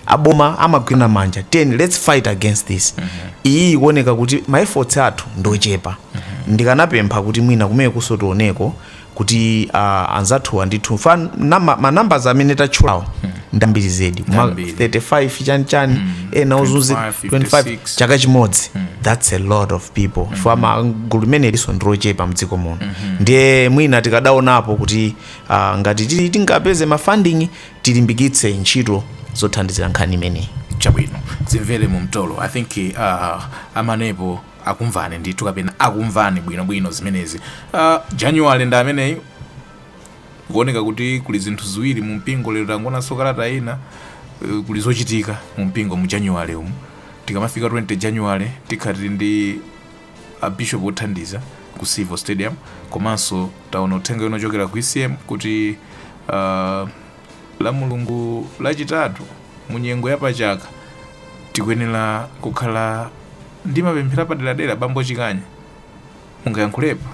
aboma amagwira manja let's fight against this iyi ikuoneka kuti ma efforts athu ndochepa ndikanapempha kuti mwina kumene kusotioneko kuti anzathu andithu ma numbers amene tachulawo ndambiri zedi 35 chani ena uzunzika 25 chaka chimodzi that's a lot of people for magulu limene liso ndilochepa mdziko muno ndiye mwina tikadaonapo kuti ngati tingapeze mafunding tilimbikitse ntchito zothandizira nkhani imeneyi chabwino zimvere mu mtolo I think amanepo akumvani ndithu kapena akumvani bwinobwino zimenezi. January ndi ameneyi kuoneka kuti kuli zinthu ziwiri mu mpingo lero tangonanso kalata ina kuli zochitika mu mpingo mu January umu. Tikamafika 20 January tikhati ndi bishop othandiza ku Civil Stadium, komanso taona uthenga unochokera ku ECM kuti la Mulungu lachitatu mu nyengo yapachaka tikuyenera kukhala ndi mapemphero paderadera. Bambo Chikanya mungayankhulepo?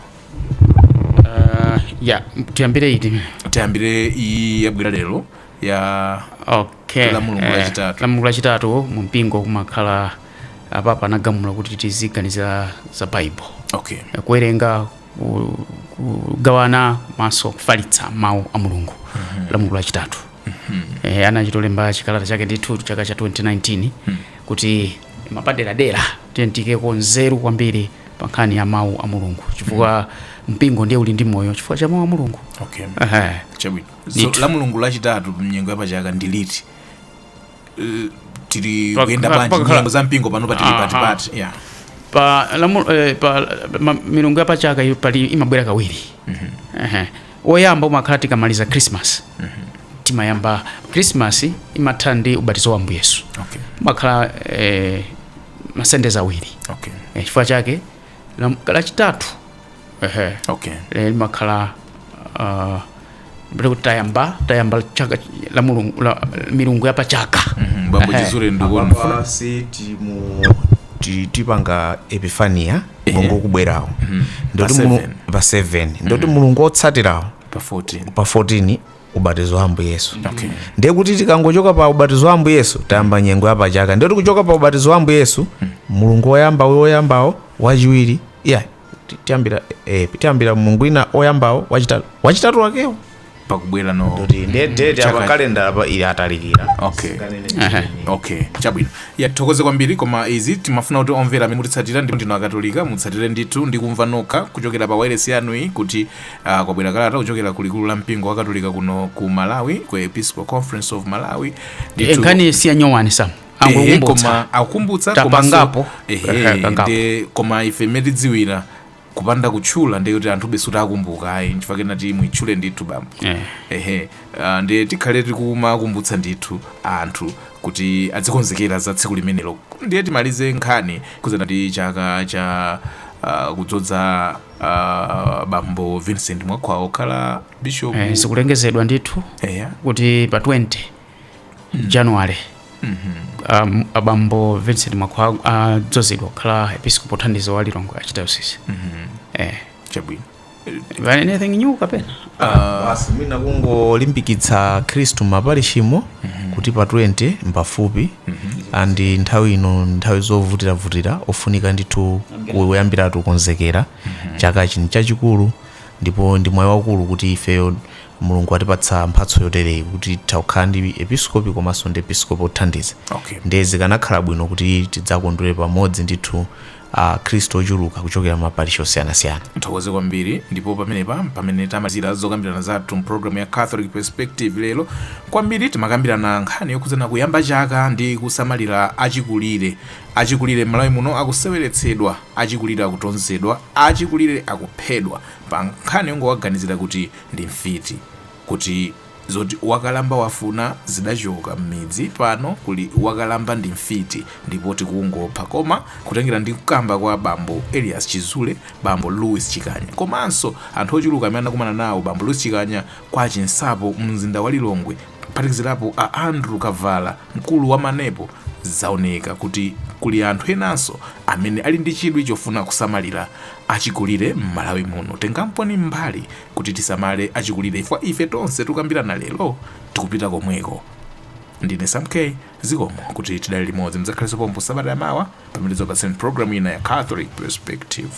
tiyambire iyi yabwera lero ya la Mulungu lachitatu. La Mulungu lachitatu mu mpingo kumakhala apapa anagamula kuti tiziganiza za Bible. Kuwerenga, kugawana maso, kufalitsa mawu a Mulungu. La Mulungu lachitatu. Anachitolemba chikalata chake ndithu chaka cha 2019 kuti mapaderadera tiyentikeko nzeru kwambiri pa nkhani ya mawu a Mulungu chifukwa mpingo ndiye uli ndi moyo chifukwa cha mawu a Mulungu. Chabwino. So la Mulungu lachitatu mnyengo yapachaka ndi liti? Tili kuyenda bwanji nyengo za mpingo pano patili patipati. Pa milungu yapachaka pali imabwera kawiri. Oyamba umakhala tikamaliza Christmas. Timayamba Christmas imathandi ubatizo wa Ambuye Yesu. Makhala masendeza awiri. Chifukwa chake lachitatu makhala tayamba chaka la Mulungu la milungu yapachaka. Bambo Chizure ndikuona fasi tipanga Epifania Mulungu kubwerawo ndoti pa 7 ndoti Mulungu otsatirawo pa 14 ubatizo wa Ambuye Yesu. Ndiye kuti tikangochoka pa ubatizo wa Ambuye Yesu tayamba nyengo yapachaka. Ndoti kuchoka pa ubatizo wa Ambuye Yesu Mulungu oyambawo wachiwiri tiyambira Mulungu ina oyambawo wachitatu wakewo pakubwera no ndete apa kalenda apa ili atalikira. Chabwino. Tithokoze kwambiri, koma izi timafuna kuti omvera amene mutitsatira ndino akatolika mutsatire ndithu ndi kumva nokha kuchokera pa wireless yanu kuti kwabwera kalata kuchokera kulikulu la mpingo wa Katolika kuno ku Malawi, ku Episcopal Conference of Malawi. Nkani siya nyowani sam koma akumbutsa tapangapo koma ife metidziwira kupanda kutchula ndiye kuti anthu besuta akumbuka chifukwa kenati muitchule ndithu bambo. Ndiye tikhale tikumakumbutsa ndithu anthu kuti adzikonzekera za tsiku limenelo. Ndiye timalize nkhani kuzana ndi chaka cha kudzodza bambo Vincent Mwakwawa okhala bishop. Sikulengezedwa ndithu kuti pa 20 January abambo Vincent Mwakwawa adzozedwa okhala episcopal othandiza wa Lilongwe Archdiocese. Chabwino. Anything new kapena? Basi mina kungolimbikitsa Khristu mapalishimo kuti pa 20 mpafupi andi nthawi ino nthawi zovutira ofunika ndithu kuyambiratu konzekera chaka chino chachikulu ndipo ndi moyo wakulu kuti ifeyo Mulungu atipatsa mphatso yotereyi kuti tikhala ndi episcopi komanso ndi episcopo othandiza. Ndezi kanakhala bwino kuti tidzakondwere pamodzi ndithu Khristu ochuluka kuchokera mapalisho osiyanasiyana. Tithokoze kwambiri, ndipo pamene tamazira zokambirana zathu program ya Catholic Perspective lero kwambiri timakambirana nkhani yokhuzana kuyamba chaka ndi kusamalira achikulire Malawi muno akuseweretsedwa, achikulire akutonzedwa, achikulire akuphedwa pa nkhani yongowaganizira kuti ndi mfiti, kuti zoti wakalamba wafuna zidachoka m'midzi pano kuli wakalamba ndi mfiti ndipo tikungopha. Koma kutengera ndi kukamba kwa bambo Elias Chizule, bambo Louis Chikanya komanso anthu ochuluka amene anakumana nawo bambo Louis Chikanya kwa chinsapo mzinda wa Lilongwe, kuphatikizirapo a Andrew Kavala mkulu wa Manepo, zaoneka kuti kuli anthu enanso amene ali ndi chidwi chofuna kusamalira achikulire m'Malawi muno. Tengamponi mbali kuti tisamale achikulire ifwa ife tonse tukambirana lero tikupita komweko. Ndine Sam K zikomo kuti tidali limodzi mudzakhaleso pompo sabata yamawa pamene zopatseni program ina ya Catholic Perspective.